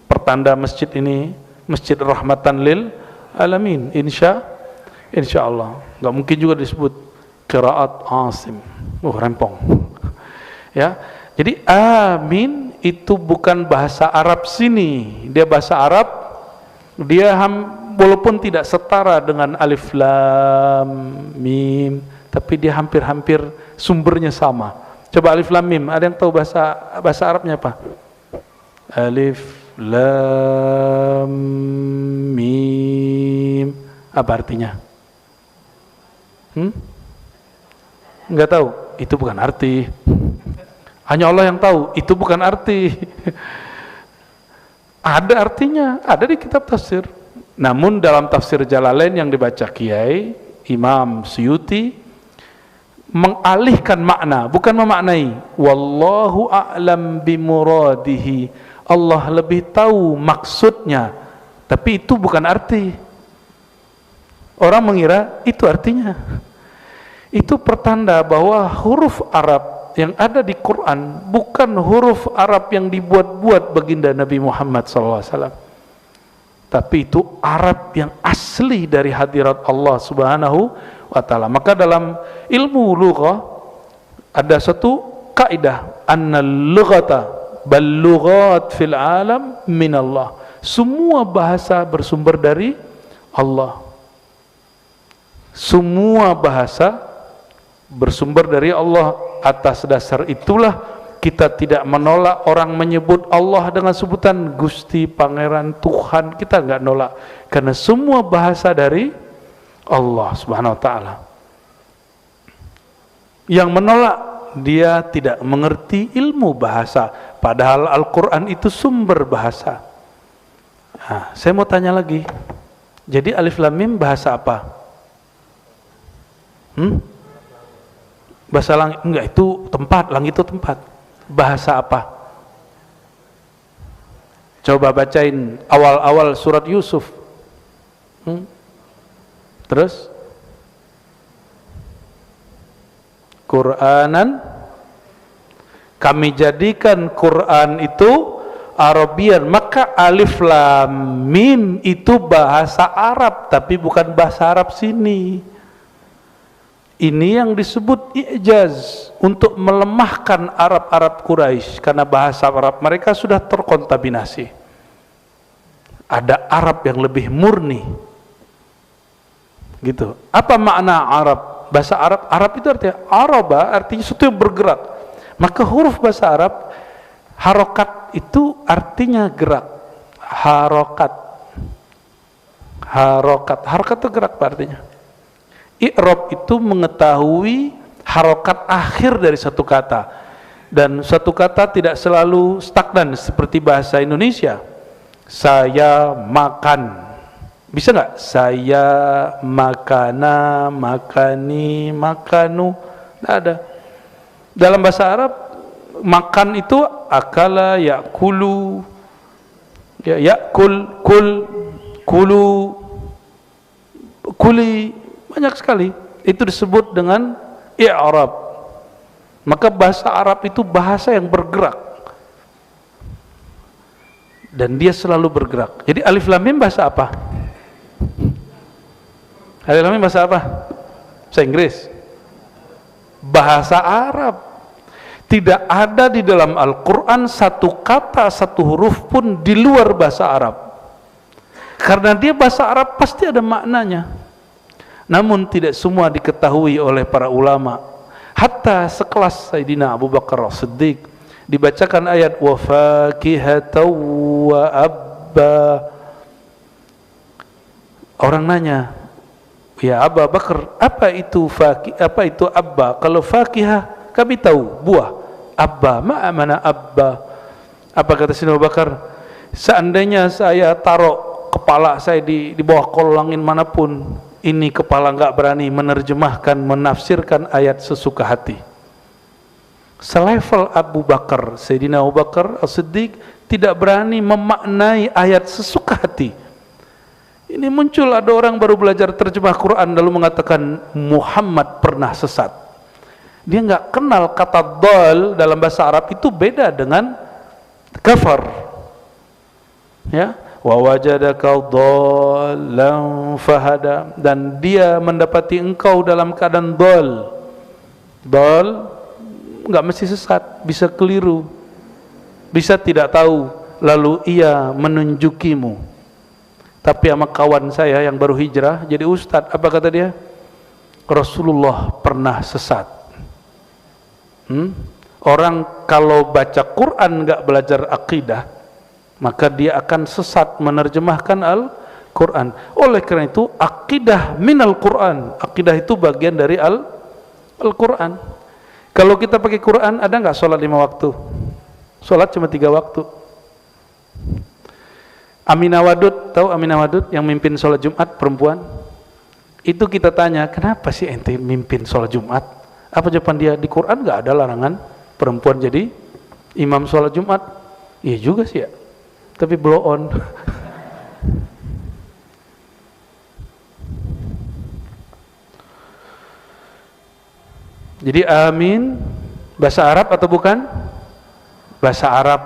Pertanda masjid ini masjid rahmatan lil alamin. Insyaallah. Enggak mungkin juga disebut qiraat Asim. Rempong. Ya. Jadi amin itu bukan bahasa Arab sini. Dia bahasa Arab. Dia walaupun tidak setara dengan alif lam mim, tapi dia hampir-hampir sumbernya sama. Coba alif lam mim, ada yang tahu bahasa Arabnya apa? Alif lam mim. Apa artinya? Enggak tahu. Itu bukan arti. Hanya Allah yang tahu. Itu bukan arti. Ada artinya, ada di kitab tafsir. Namun dalam tafsir Jalalain yang dibaca Kiai Imam Suyuti mengalihkan makna, bukan memaknai. Wallahu a'lam bimuradihi. Allah lebih tahu maksudnya. Tapi itu bukan arti. Orang mengira itu artinya. Itu pertanda bahwa huruf Arab yang ada di Quran bukan huruf Arab yang dibuat-buat baginda Nabi Muhammad SAW, tapi itu Arab yang asli dari hadirat Allah Subhanahu wa ta'ala. Maka dalam ilmu lughah ada satu kaidah, annal lughata bal lughat fil alam min Allah. Semua bahasa bersumber dari Allah. Semua bahasa bersumber dari Allah. Atas dasar itulah kita tidak menolak orang menyebut Allah dengan sebutan Gusti, Pangeran, Tuhan. Kita enggak nolak, karena semua bahasa dari Allah Subhanahu wa taala. Yang menolak, dia tidak mengerti ilmu bahasa, padahal Al-Qur'an itu sumber bahasa. Nah, saya mau tanya lagi. Jadi Alif Lam Mim bahasa apa? Bahasa langit? Enggak, itu tempat, langit itu tempat. Bahasa apa? Coba bacain awal-awal surat Yusuf. Terus? Qur'anan, kami jadikan Quran itu Arabian, maka Alif Lam Mim itu bahasa Arab, tapi bukan bahasa Arab sini. Ini yang disebut i'jaz, untuk melemahkan Arab-Arab Quraisy, karena bahasa Arab mereka sudah terkontaminasi. Ada Arab yang lebih murni. Gitu. Apa makna Arab? Bahasa Arab, Arab itu artinya araba, artinya sesuatu yang bergerak. Maka huruf bahasa Arab, harokat itu artinya gerak. Harokat itu gerak artinya. I'rab itu mengetahui harokat akhir dari satu kata, dan satu kata tidak selalu stagnan seperti bahasa Indonesia. Saya makan, bisa nggak? Saya makana, makani, makanu, nggak ada. Dalam bahasa Arab, makan itu akala, yakulu, ya, yakul, kul, kulu, kuli, banyak sekali. Itu disebut dengan i'rab. Maka bahasa Arab itu bahasa yang bergerak, dan dia selalu bergerak. Jadi Alif Lam Mim bahasa apa? Alif Lam Mim bahasa apa? Bahasa Inggris. Bahasa Arab. Tidak ada di dalam Al-Quran satu kata, satu huruf pun di luar bahasa Arab. Karena dia bahasa Arab pasti ada maknanya. Namun tidak semua diketahui oleh para ulama. Hatta sekelas Sayyidina Abu Bakar As-Siddiq, dibacakan ayat wa fakihatan wa abba. Orang nanya, ya Abu Bakar, apa itu fakih, apa itu abba? Kalau fakihah kami tahu, buah. Abba, mana abba? Apa kata Sayyidina Abu Bakar? Seandainya saya taruh kepala saya di bawah kolong angin manapun, ini kepala enggak berani menerjemahkan, menafsirkan ayat sesuka hati. Selevel Abu Bakar, Sayyidina Abu Bakar As-Siddiq tidak berani memaknai ayat sesuka hati. Ini muncul ada orang baru belajar terjemah Quran lalu mengatakan Muhammad pernah sesat. Dia enggak kenal kata dal dalam bahasa Arab itu beda dengan kafar. Ya, wa wajadaka dhallan fahada, dan dia mendapati engkau dalam keadaan dal. Dal enggak mesti sesat, bisa keliru, bisa tidak tahu, lalu ia menunjukimu. Tapi sama kawan saya yang baru hijrah jadi ustadz, apa kata dia? Rasulullah pernah sesat. Orang kalau baca Quran enggak belajar akidah, maka dia akan sesat menerjemahkan Al-Quran. Oleh karena itu, akidah minal Quran, akidah itu bagian dari Al-Quran. Kalau kita pakai Quran, ada nggak sholat 5 waktu? Sholat cuma 3 waktu. Aminah Wadud, tahu Aminah Wadud yang mimpin sholat Jumat, perempuan? Itu kita tanya, kenapa sih ente mimpin sholat Jumat? Apa jawaban dia? Di Quran nggak ada larangan perempuan jadi imam sholat Jumat. Iya juga sih ya, tapi blow on. Jadi amin bahasa Arab atau bukan? Bahasa Arab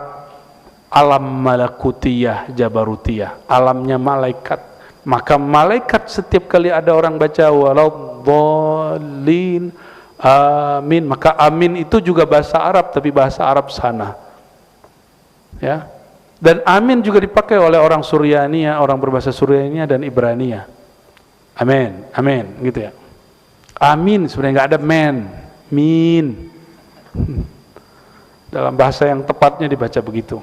alam malakutiyah jabarutiyah, alamnya malaikat. Maka malaikat setiap kali ada orang baca waladhdallin amin, maka amin itu juga bahasa Arab, tapi bahasa Arab sana. Ya. Dan amin juga dipakai oleh orang Suryania, orang berbahasa Suryania dan Ibrania. Amin, amin, gitu ya. Amin sebenarnya nggak ada men, min. Dalam bahasa yang tepatnya dibaca begitu.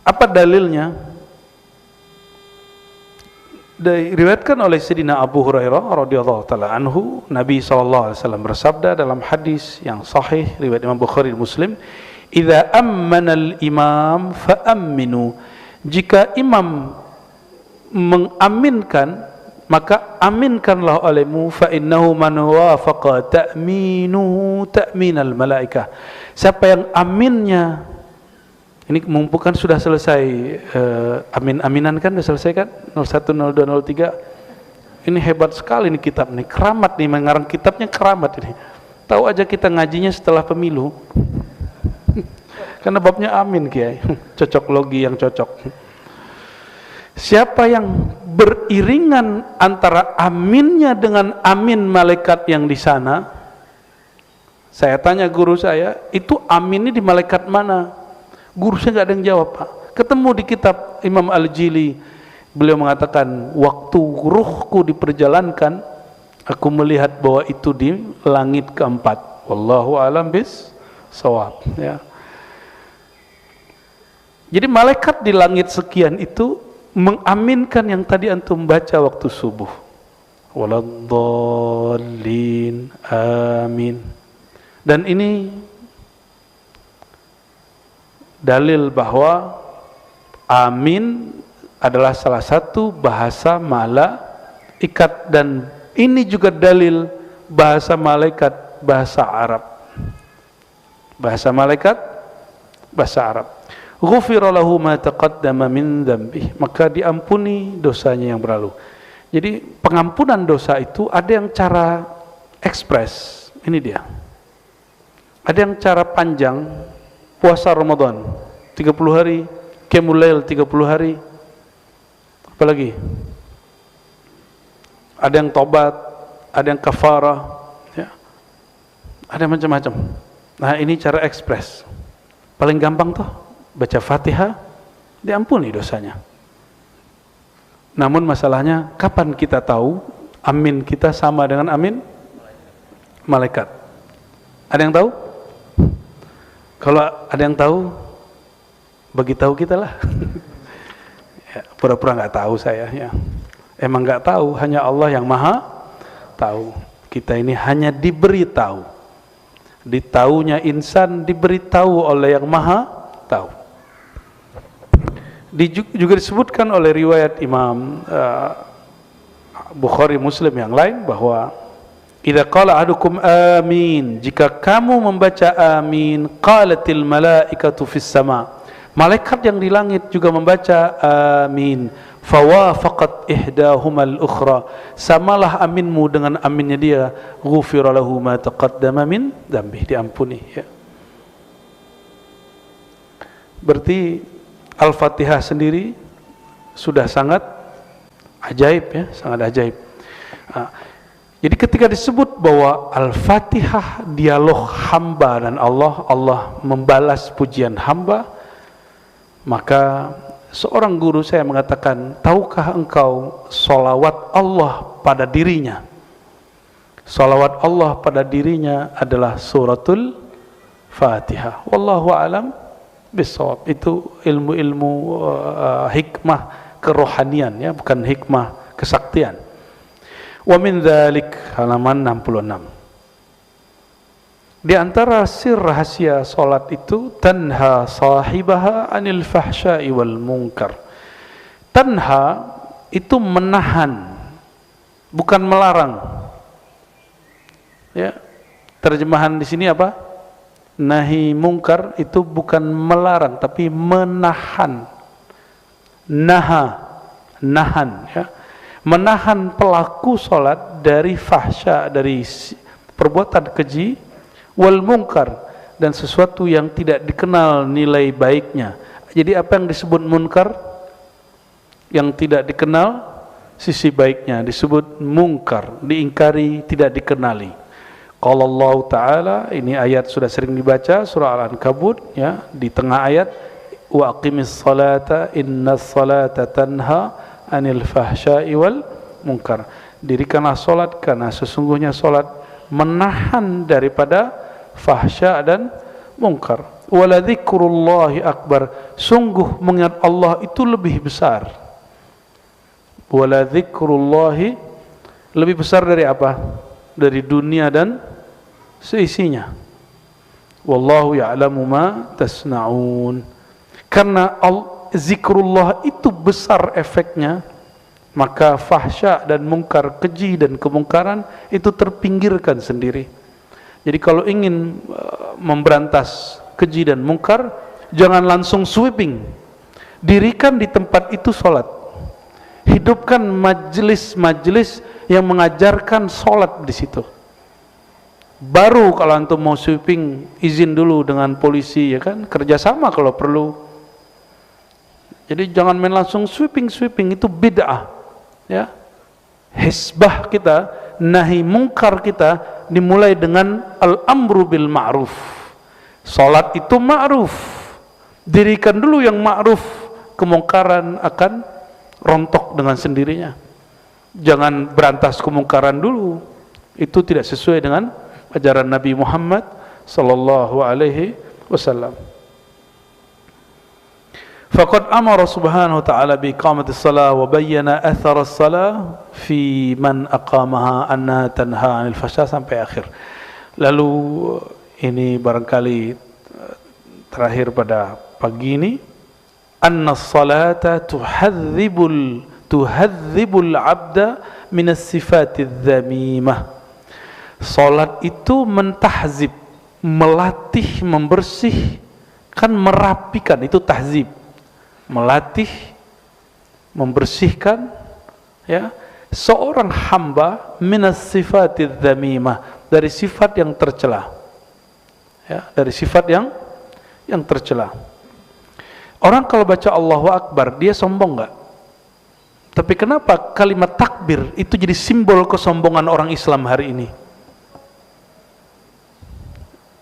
Apa dalilnya? Diriwayatkan oleh Sayyidina Abu Hurairah radhiyallahu taala anhu, Nabi sallallahu alaihi wasallam bersabda dalam hadis yang sahih riwayat Imam Bukhari Muslim, "Idza ammana al-imam fa aminu." Jika imam mengaminkan, maka aminkanlah olehmu, fa innahu man wafaqa ta'minuhu ta'minal malaikah. Siapa yang aminnya, ini mumpung kan sudah selesai amin-aminan kan, sudah selesai kan, 01, 02, 03. Ini hebat sekali nih kitab nih, keramat nih, mengarang kitabnya keramat ini. Tahu aja kita ngajinya setelah pemilu. Karena babnya amin Kiai, cocok logi yang cocok. Siapa yang beriringan antara aminnya dengan amin malaikat yang di sana, saya tanya guru saya, itu aminnya di malaikat mana? Guru saya nggak ada yang jawab, Pak. Ketemu di kitab Imam Al-Jili, beliau mengatakan, waktu ruhku diperjalankan, aku melihat bahwa itu di langit keempat. Wallahu a'lam bis-shawab. Ya. Jadi malaikat di langit sekian itu mengaminkan yang tadi antum baca waktu subuh. Waladhdallin, amin. Dan ini dalil bahwa amin adalah salah satu bahasa malaikat, dan ini juga dalil bahasa malaikat, bahasa Arab. Bahasa malaikat, bahasa Arab. Ghufira lahu ma taqaddama min dzambih, maka diampuni dosanya yang berlalu. Jadi pengampunan dosa itu ada yang cara ekspres, ini dia. Ada yang cara panjang, puasa Ramadan 30 hari, qiyamul lail 30 hari. Apalagi? Ada yang tobat, ada yang kafarah, ya. Ada macam-macam. Nah, ini cara ekspres. Paling gampang tuh baca Fatihah, diampuni dosanya. Namun masalahnya, kapan kita tahu amin kita sama dengan amin malaikat? Ada yang tahu? Kalau ada yang tahu, bagi tahu kita lah. Ya, pura-pura nggak tahu saya. Ya. Emang nggak tahu, hanya Allah yang maha tahu. Kita ini hanya diberitahu. Ditahunya insan diberitahu oleh yang maha tahu. Juga disebutkan oleh riwayat Imam Bukhari Muslim yang lain bahwa idza qala ahadukum amin, jika kamu membaca amin, qalatil malaikatu fis sama, malaikat yang di langit juga membaca amin, fawafaqat ihdahumal ukhra, samalah aminmu dengan aminnya dia, ghufira lahu ma taqaddama min dzambi, diampuni, ya. Berarti Al-Fatihah sendiri sudah sangat ajaib, ya, sangat ajaib. Jadi ketika disebut bahwa Al-Fatihah dialog hamba dan Allah, Allah membalas pujian hamba, maka seorang guru saya mengatakan, tahukah engkau salawat Allah pada dirinya? Salawat Allah pada dirinya adalah suratul Fatihah. Wallahu a'lam bissawab. Itu ilmu-ilmu hikmah kerohanian, ya, bukan hikmah kesaktian. Wa min dzalik, halaman 66. Di antara sir rahasia salat itu, tanha sahibaha anil fahsya'i wal munkar. Tanha itu menahan, bukan melarang. Ya. Terjemahan di sini apa? Nahi mungkar itu bukan melarang tapi menahan. Nahan, ya. Menahan pelaku sholat dari fahsya, dari perbuatan keji, wal munkar, dan sesuatu yang tidak dikenal nilai baiknya. Jadi apa yang disebut munkar? Yang tidak dikenal sisi baiknya disebut munkar, diingkari, tidak dikenali. Qala Allah Ta'ala, ini ayat sudah sering dibaca, surah Al-Ankabut, ya, di tengah ayat, wa aqimis salata innas salata tanha anil fahsya'i wal munkar. Dirikanlah solat, karena sesungguhnya solat menahan daripada fahsya dan munkar. Wala dzikrullahi akbar, sungguh mengingat Allah itu lebih besar. Wala dzikrullahi, lebih besar dari apa? Dari dunia dan seisinya. Wallahu ya'lamu ma tasna'un. Karena zikrullah itu besar efeknya, maka fahsya dan mungkar, keji dan kemungkaran itu terpinggirkan sendiri. Jadi kalau ingin memberantas keji dan mungkar, jangan langsung sweeping. Dirikan di tempat itu sholat. Hidupkan majelis-majelis yang mengajarkan sholat di situ. Baru kalau antum mau sweeping, izin dulu dengan polisi, ya kan, kerjasama kalau perlu. Jadi jangan main langsung sweeping, itu bid'ah, ya. Hisbah kita, nahi mungkar kita dimulai dengan al-amru bil ma'ruf. Salat itu ma'ruf, dirikan dulu yang ma'ruf, kemungkaran akan rontok dengan sendirinya. Jangan berantas kemungkaran dulu, itu tidak sesuai dengan ajaran Nabi Muhammad sallallahu alaihi wasallam. Faqad amara subhanahu wa ta'ala bi iqamatis salah wa bayyana athar as-salah fi man aqamaha annaha tanha 'anil fahsya, sampai akhir. Lalu ini barangkali terakhir pada pagi ini, anna as-salata tuhadzibul 'abda min as-sifatidz dzamimah. Salat itu mentahzib, melatih, membersihkan, merapikan, itu tahzib. Melatih, membersihkan, ya, seorang hamba minas sifatidz dzamimah, dari sifat yang tercela. Ya, dari sifat yang tercela. Orang kalau baca Allahu Akbar, dia sombong enggak? Tapi kenapa kalimat takbir itu jadi simbol kesombongan orang Islam hari ini?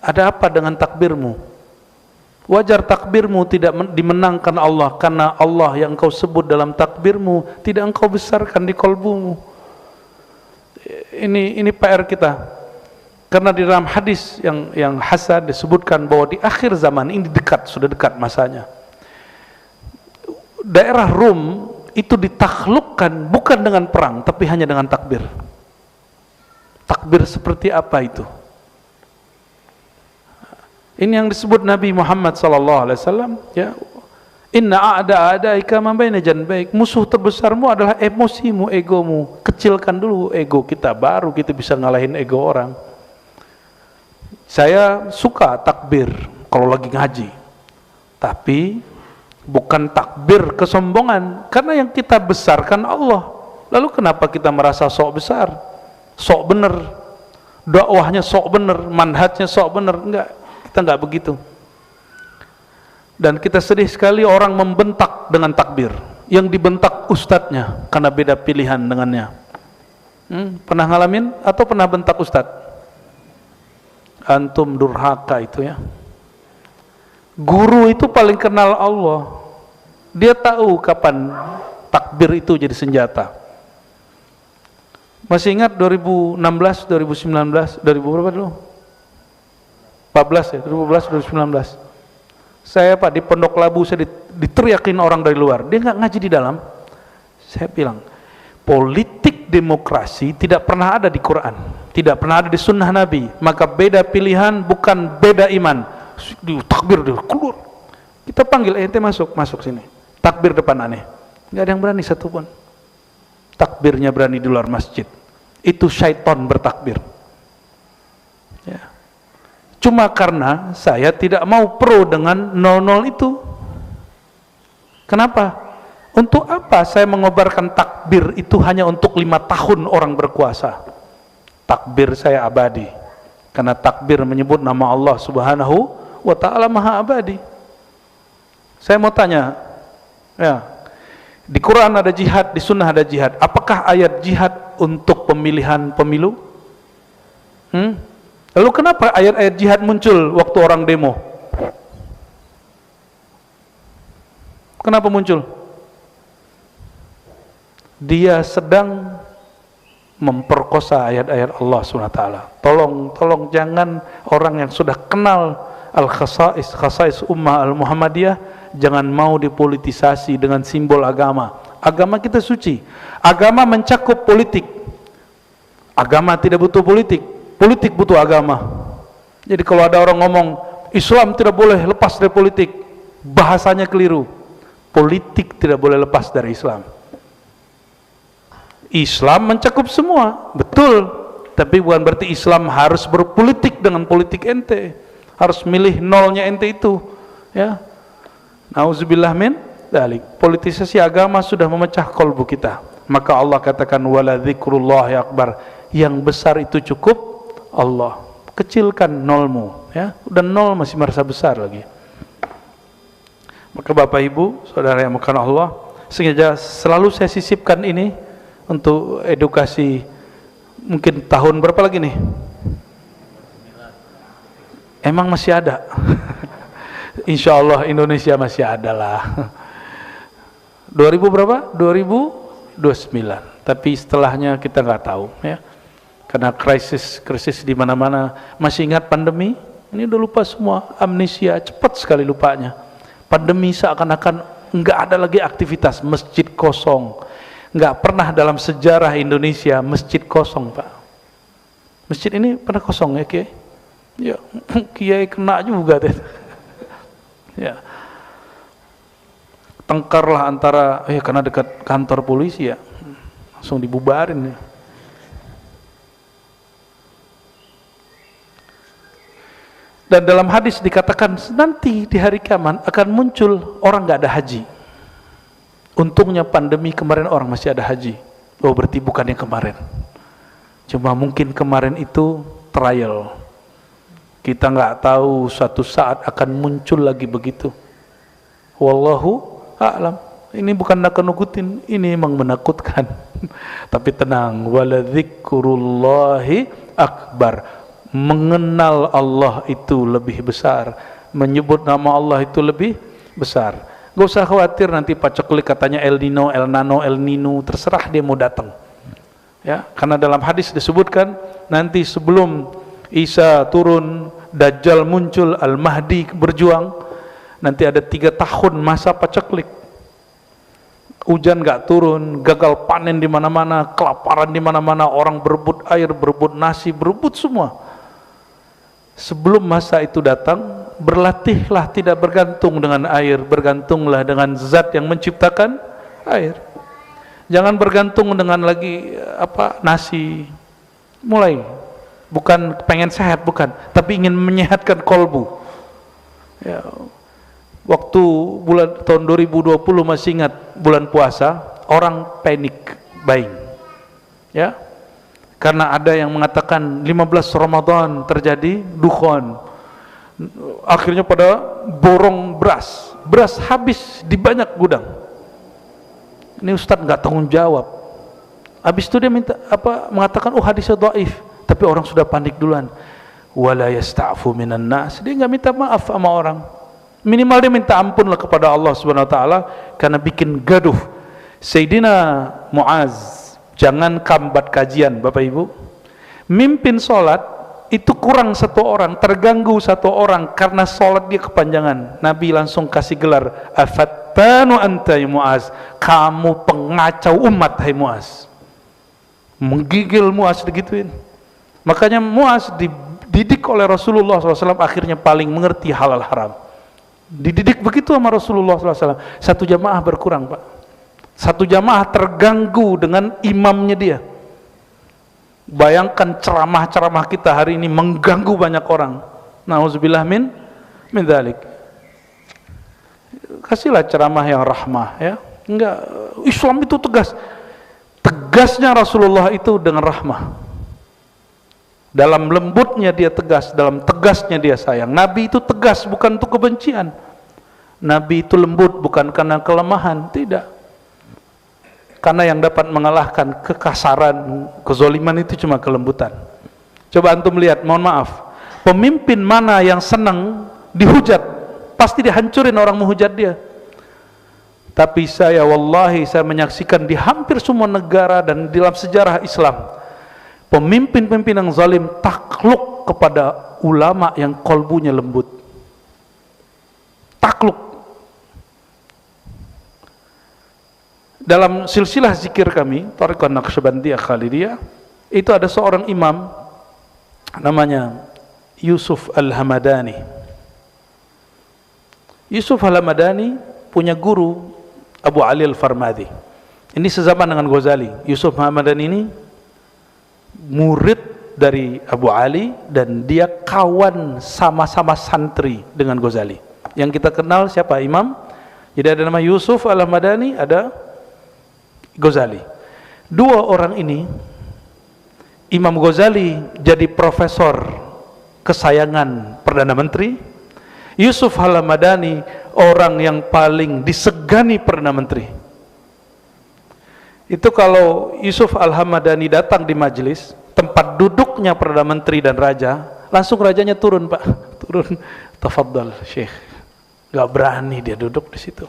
Ada apa dengan takbirmu? Wajar takbirmu tidak dimenangkan Allah, karena Allah yang engkau sebut dalam takbirmu tidak engkau besarkan di kolbumu. Ini PR kita. Karena di dalam hadis yang hasan disebutkan bahwa di akhir zaman ini sudah dekat masanya. Daerah Rum itu ditaklukkan bukan dengan perang, tapi hanya dengan takbir. Takbir seperti apa itu? Ini yang disebut Nabi Muhammad sallallahu alaihi wasallam, ya. Inna a'da'ika man baina janbaik. Musuh terbesarmu adalah emosimu, egomu. Kecilkan dulu ego kita, baru kita bisa ngalahin ego orang. Saya suka takbir kalau lagi ngaji. Tapi bukan takbir kesombongan, karena yang kita besarkan Allah. Lalu kenapa kita merasa sok besar? Sok bener. Dakwahnya sok bener, manhajnya sok bener. Enggak. Kita enggak begitu. Dan kita sedih sekali orang membentak dengan takbir. Yang dibentak ustadznya karena beda pilihan dengannya. Pernah ngalamin atau pernah bentak ustadz? Antum durhaka itu, ya. Guru itu paling kenal Allah. Dia tahu kapan takbir itu jadi senjata. Masih ingat 2016, 2019, 2000 berapa dulu? 14 ya, 2014, 2019. Saya Pak di Pondok Labu, saya diteriakin orang dari luar. Dia nggak ngaji di dalam. Saya bilang, politik demokrasi tidak pernah ada di Quran, tidak pernah ada di Sunnah Nabi. Maka beda pilihan bukan beda iman. Takbir dia keluar. Kita panggil, ente masuk sini. Takbir depan aneh. Nggak ada yang berani satupun. Takbirnya berani di luar masjid. Itu syaitan bertakbir. Ya. Cuma karena saya tidak mau pro dengan 00 itu. Kenapa? Untuk apa saya mengobarkan takbir itu hanya untuk 5 tahun orang berkuasa? Takbir saya abadi. Karena takbir menyebut nama Allah Subhanahu wa ta'ala Maha Abadi. Saya mau tanya, ya, di Quran ada jihad, di Sunnah ada jihad. Apakah ayat jihad untuk pemilihan pemilu? Lalu kenapa ayat-ayat jihad muncul waktu orang demo? Kenapa muncul? Dia sedang memperkosa ayat-ayat Allah SWT. Tolong jangan orang yang sudah kenal khasais ummah al-Muhammadiyah, jangan mau dipolitisasi dengan simbol agama. Agama kita suci. Agama mencakup politik. Agama tidak butuh politik. Politik butuh agama. Jadi kalau ada orang ngomong Islam tidak boleh lepas dari politik, bahasanya keliru. Politik tidak boleh lepas dari Islam. Islam mencakup semua, betul. Tapi bukan berarti Islam harus berpolitik dengan politik ente. Harus milih nolnya ente itu, ya. Nauzubillah min dzalik. Politisasi agama sudah memecah kolbu kita. Maka Allah katakan wala dzikrullahi akbar. Yang besar itu cukup Allah. Kecilkan nolmu, ya. Udah nol masih merasa besar lagi. Maka Bapak Ibu, saudara yang makan Allah, sengaja selalu saya sisipkan ini untuk edukasi. Mungkin tahun berapa lagi nih? Emang masih ada? Insya Allah Indonesia masih ada lah. 2000 berapa? 2029. Tapi setelahnya kita nggak tahu, ya. Karena krisis di mana-mana. Masih ingat pandemi? Ini udah lupa semua, amnesia, cepat sekali lupanya. Pandemi seakan-akan nggak ada lagi aktivitas, masjid kosong. Nggak pernah dalam sejarah Indonesia masjid kosong, Pak. Masjid ini pernah kosong ya, Kiai? Ya, Kiai kena juga deh. Ya. Tengkarlah antara, karena dekat kantor polisi ya, langsung dibubarin ya. Dan dalam hadis dikatakan nanti di hari kiamat akan muncul orang nggak ada haji. Untungnya pandemi kemarin orang masih ada haji. Oh, berarti bukan yang kemarin. Cuma mungkin kemarin itu trial. Kita nggak tahu suatu saat akan muncul lagi begitu. Wallahu a'lam. Ini bukan nakut-nakutin, ini memang menakutkan. Tapi tenang, waladzikrullahi akbar. Mengenal Allah itu lebih besar, menyebut nama Allah itu lebih besar. Gak usah khawatir nanti paceklik katanya El Nino, El Nano, El Nino, terserah dia mau datang. Ya, karena dalam hadis disebutkan nanti sebelum Isa turun, Dajjal muncul, Al-Mahdi berjuang, nanti ada 3 tahun masa paceklik. Hujan gak turun, gagal panen di mana-mana, kelaparan di mana-mana, orang berebut air, berebut nasi, berebut semua. Sebelum masa itu datang, berlatihlah tidak bergantung dengan air, bergantunglah dengan zat yang menciptakan air. Jangan bergantung dengan lagi nasi. Mulai, bukan pengen sehat, bukan, tapi ingin menyehatkan kolbu. Ya, waktu tahun 2020 masih ingat bulan puasa, orang panik buying, ya. Karena ada yang mengatakan 15 Ramadan terjadi dukhon. Akhirnya pada borong beras. Beras habis di banyak gudang. Ini Ustadz nggak tanggung jawab. Habis itu dia mengatakan hadisnya dhaif. Tapi orang sudah panik duluan. Wala yasta'fu minan nas. Dia nggak minta maaf sama orang. Minimal dia minta ampunlah kepada Allah Subhanahu wa taala karena bikin gaduh. Sayyidina Muaz, jangan kambat kajian Bapak Ibu, mimpin sholat itu kurang 1 orang, terganggu 1 orang karena sholat dia kepanjangan. Nabi langsung kasih gelar afattanu anta ya Muaz, kamu pengacau umat hai Muaz. Menggigil Muaz digituin. Makanya Muaz dididik oleh Rasulullah SAW, akhirnya paling mengerti halal haram. Dididik begitu sama Rasulullah SAW. 1 jamaah berkurang, Pak. 1 jamaah terganggu dengan imamnya dia. Bayangkan ceramah-ceramah kita hari ini mengganggu banyak orang. Nauzubillah min dzalik. Kasihlah ceramah yang rahmah, ya. Enggak, Islam itu tegas. Tegasnya Rasulullah itu dengan rahmah. Dalam lembutnya dia tegas, dalam tegasnya dia sayang. Nabi itu tegas bukan untuk kebencian. Nabi itu lembut bukan karena kelemahan, tidak. Karena yang dapat mengalahkan kekasaran, kezoliman itu cuma kelembutan. Coba antum lihat, mohon maaf, pemimpin mana yang senang dihujat? Pasti dihancurin orang menghujat dia. Tapi wallahi saya menyaksikan di hampir semua negara dan dalam sejarah Islam, pemimpin-pemimpin yang zalim takluk kepada ulama yang kolbunya lembut. Takluk. Dalam silsilah zikir kami, Thariqah Naqsyabandiyah Khalidiyah, itu ada seorang imam namanya Yusuf Al-Hamadani. Yusuf Al-Hamadani punya guru Abu Ali Al-Farmadi. Ini sezaman dengan Ghazali. Yusuf Al-Hamadani ini murid dari Abu Ali dan dia kawan sama-sama santri dengan Ghazali. Yang kita kenal siapa? Imam. Jadi ada nama Yusuf Al-Hamadani, ada Ghazali. Dua orang ini, Imam Ghazali jadi profesor kesayangan Perdana Menteri, Yusuf Al-Hamadani orang yang paling disegani Perdana Menteri. Itu kalau Yusuf Al-Hamadani datang di majelis tempat duduknya Perdana Menteri dan Raja, langsung rajanya turun, Pak, turun, tafadhal Syekh. Gak berani dia duduk di situ.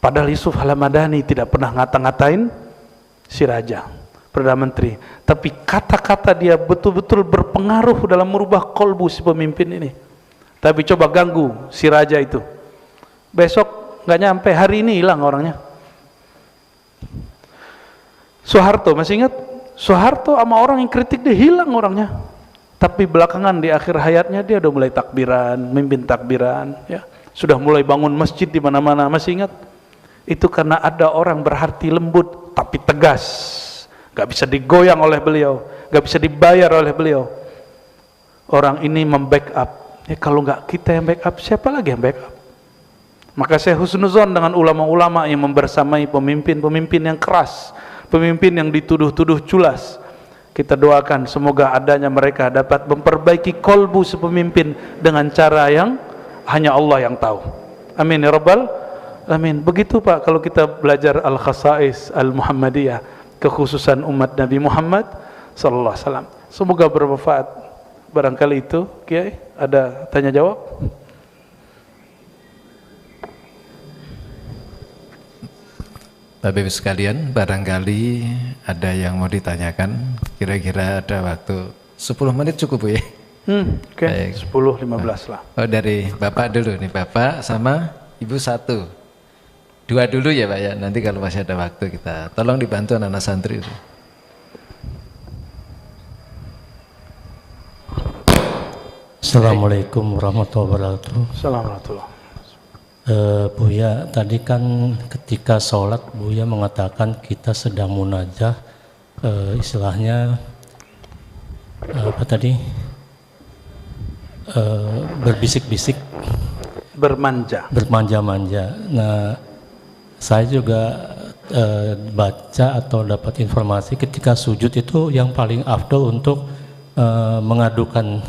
Padahal Yusuf Al-Hamadani tidak pernah ngata-ngatain si Raja, Perdana Menteri, tapi kata-kata dia betul-betul berpengaruh dalam merubah kolbu si pemimpin ini. Tapi coba ganggu si Raja itu, besok nggak nyampe, hari ini hilang orangnya. Soeharto, masih ingat? Soeharto sama orang yang kritik dia hilang orangnya. Tapi belakangan di akhir hayatnya dia udah mulai takbiran, mimpin takbiran, ya. Sudah mulai bangun masjid di mana-mana, masih ingat? Itu karena ada orang berhati lembut tapi tegas, gak bisa digoyang oleh beliau, gak bisa dibayar oleh beliau. Orang ini membackup. Kalau gak kita yang backup, siapa lagi yang backup? Maka saya husnuzon dengan ulama-ulama yang membersamai pemimpin-pemimpin yang keras, pemimpin yang dituduh-tuduh culas. Kita doakan semoga adanya mereka dapat memperbaiki kolbu si pemimpin dengan cara yang hanya Allah yang tahu. Amin ya rabbal alamin. Begitu Pak kalau kita belajar al-khasais al-Muhammadiyah, kekhususan umat Nabi Muhammad sallallahu alaihi wasallam. Semoga bermanfaat. Barangkali itu, Kiai, ada tanya jawab? Bapak Ibu sekalian, barangkali ada yang mau ditanyakan. Kira-kira ada waktu 10 menit cukup, Bu ya? Oke, 10-15 lah. Oh, dari Bapak dulu nih, Bapak sama Ibu satu. Dua dulu ya Pak ya, nanti kalau masih ada waktu kita tolong dibantu anak-anak santri itu. Assalamualaikum warahmatullahi wabarakatuh. Assalamualaikum. Buya, tadi kan ketika sholat Buya mengatakan kita sedang munajah, istilahnya apa tadi? Berbisik-bisik, bermanja-manja. Nah, saya juga baca atau dapat informasi ketika sujud itu yang paling afdol untuk mengadukan.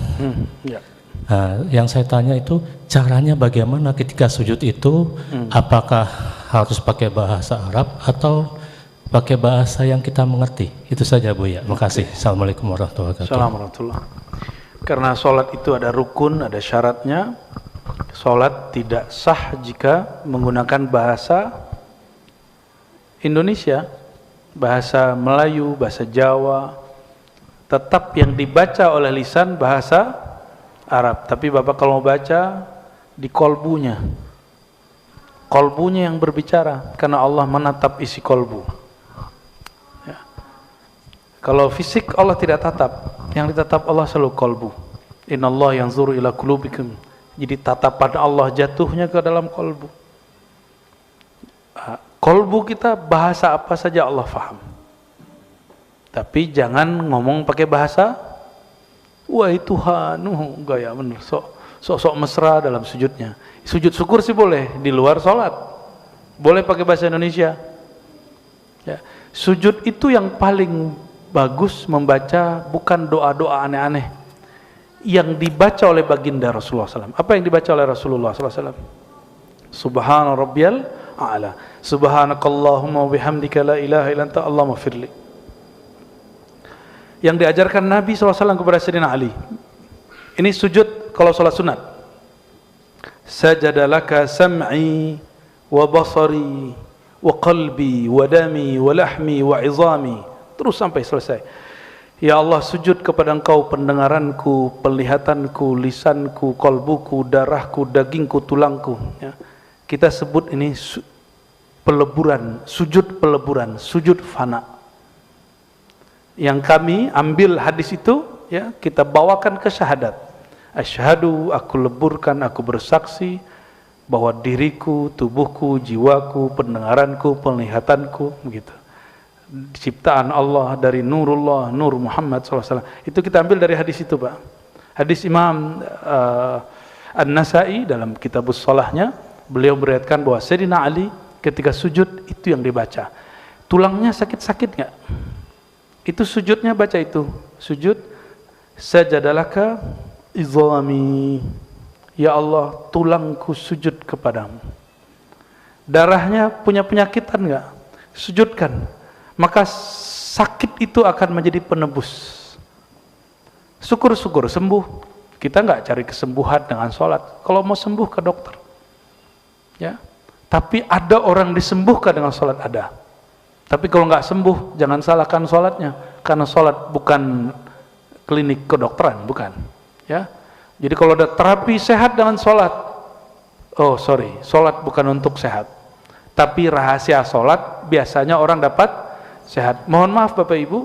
Nah, yang saya tanya itu caranya bagaimana ketika sujud itu, apakah harus pakai bahasa Arab atau pakai bahasa yang kita mengerti? Itu saja Bu ya. Makasih. Assalamualaikum warahmatullahi wabarakatuh. Assalamualaikum. Karena sholat itu ada rukun, ada syaratnya. Sholat tidak sah jika menggunakan bahasa Indonesia, bahasa Melayu, bahasa Jawa. Tetap yang dibaca oleh lisan bahasa Arab. Tapi Bapak kalau mau baca di kolbunya, kolbunya yang berbicara, karena Allah menatap isi kolbu. Ya. Kalau fisik Allah tidak tatap, yang ditatap Allah selalu kolbu. Innallaha yanzuru ila qulubikum. Jadi tatapan Allah jatuhnya ke dalam kolbu. Kolbu kita bahasa apa saja Allah faham. Tapi jangan ngomong pakai bahasa wahai Tuhan, gaya bener, sok mesra dalam sujudnya. Sujud syukur sih boleh, di luar sholat boleh pakai bahasa Indonesia. Ya. Sujud itu yang paling bagus membaca bukan doa-doa aneh-aneh yang dibaca oleh baginda Rasulullah SAW. Apa yang dibaca oleh Rasulullah SAW? Subhana rabbiyal a'la, subhanakallahumma wa bihamdika la ilaha illa anta allahumma firli. yang diajarkan Nabi SAW kepada Sayyidina Ali. Ini sujud kalau sholat sunat. Sajadalaka sam'i wa basari wa qalbi wa dami wa lahmi wa izami, terus sampai selesai. Ya Allah, sujud kepada Engkau pendengaranku, penglihatanku, lisanku, kolbuku, darahku, dagingku, tulangku, ya. Kita sebut ini peleburan, sujud fana. Yang kami ambil hadis itu, ya, kita bawakan ke syahadat. Asyhadu, aku leburkan, aku bersaksi bahwa diriku, tubuhku, jiwaku, pendengaranku, penglihatanku, begitu, ciptaan Allah dari nurullah, nur Muhammad SAW. Itu kita ambil dari hadis itu, Pak. Hadis Imam An-Nasai dalam kitabus sholahnya, beliau meriwayatkan bahwa Sayyidina Ali ketika sujud itu yang dibaca. Tulangnya sakit-sakit nggak? Itu sujudnya baca itu. Sujud, sajadalaka izami, ya Allah, tulangku sujud kepadamu. Darahnya punya penyakitan enggak? Sujudkan. Maka sakit itu akan menjadi penebus. Syukur-syukur sembuh. Kita enggak cari kesembuhan dengan sholat. Kalau mau sembuh ke dokter. Ya. Tapi ada orang disembuhkan dengan sholat, ada. Tapi kalau enggak sembuh, jangan salahkan sholatnya. Karena sholat bukan klinik kedokteran, bukan. Ya. Jadi kalau ada terapi sehat dengan sholat, oh sorry, sholat bukan untuk sehat. Tapi rahasia sholat biasanya orang dapat sehat. Mohon maaf Bapak Ibu,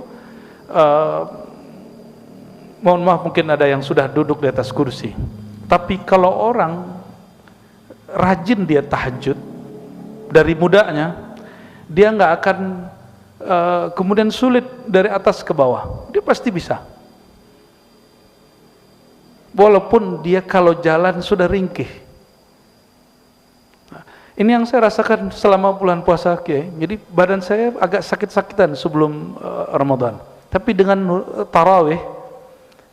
mohon maaf mungkin ada yang sudah duduk di atas kursi. Tapi kalau orang rajin dia tahajud dari mudanya, dia nggak akan kemudian sulit dari atas ke bawah. Dia pasti bisa. Walaupun dia kalau jalan sudah ringkih. Nah, ini yang saya rasakan selama bulan puasa, jadi badan saya agak sakit-sakitan sebelum Ramadan. Tapi dengan tarawih,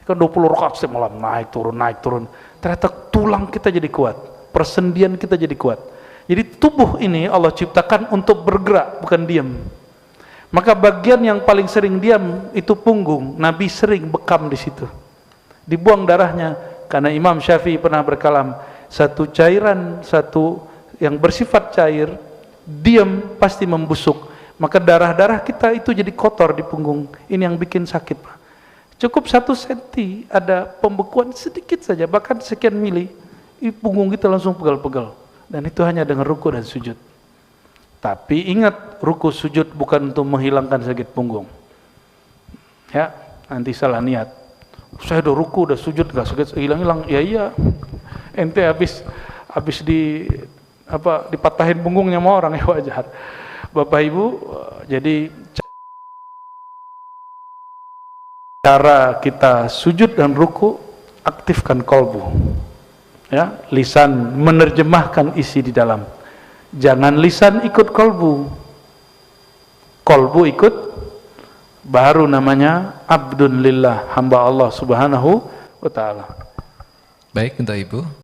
kan 20 rakaat setiap malam, naik turun. Ternyata tulang kita jadi kuat, persendian kita jadi kuat. Jadi tubuh ini Allah ciptakan untuk bergerak, bukan diam. Maka bagian yang paling sering diam itu punggung. Nabi sering bekam di situ. Dibuang darahnya, karena Imam Syafi'i pernah berkalam, satu cairan, satu yang bersifat cair, diam pasti membusuk. Maka darah-darah kita itu jadi kotor di punggung. Ini yang bikin sakit, Pak. Cukup 1 senti ada pembekuan sedikit saja, bahkan sekian mili, punggung kita langsung pegal-pegal. Dan itu hanya dengan ruku dan sujud. Tapi ingat, ruku sujud bukan untuk menghilangkan sakit punggung. Ya, nanti salah niat. Saya udah ruku, udah sujud, nggak sakit, hilang-hilang. Ya iya, ente habis dipatahin punggungnya sama orang, ya wajar. Bapak Ibu, jadi cara kita sujud dan ruku, aktifkan kolbu. Ya, lisan menerjemahkan isi di dalam. Jangan lisan ikut kolbu. Kolbu ikut, baru namanya abdun lillah, hamba Allah Subhanahu wa ta'ala. Baik untuk Ibu.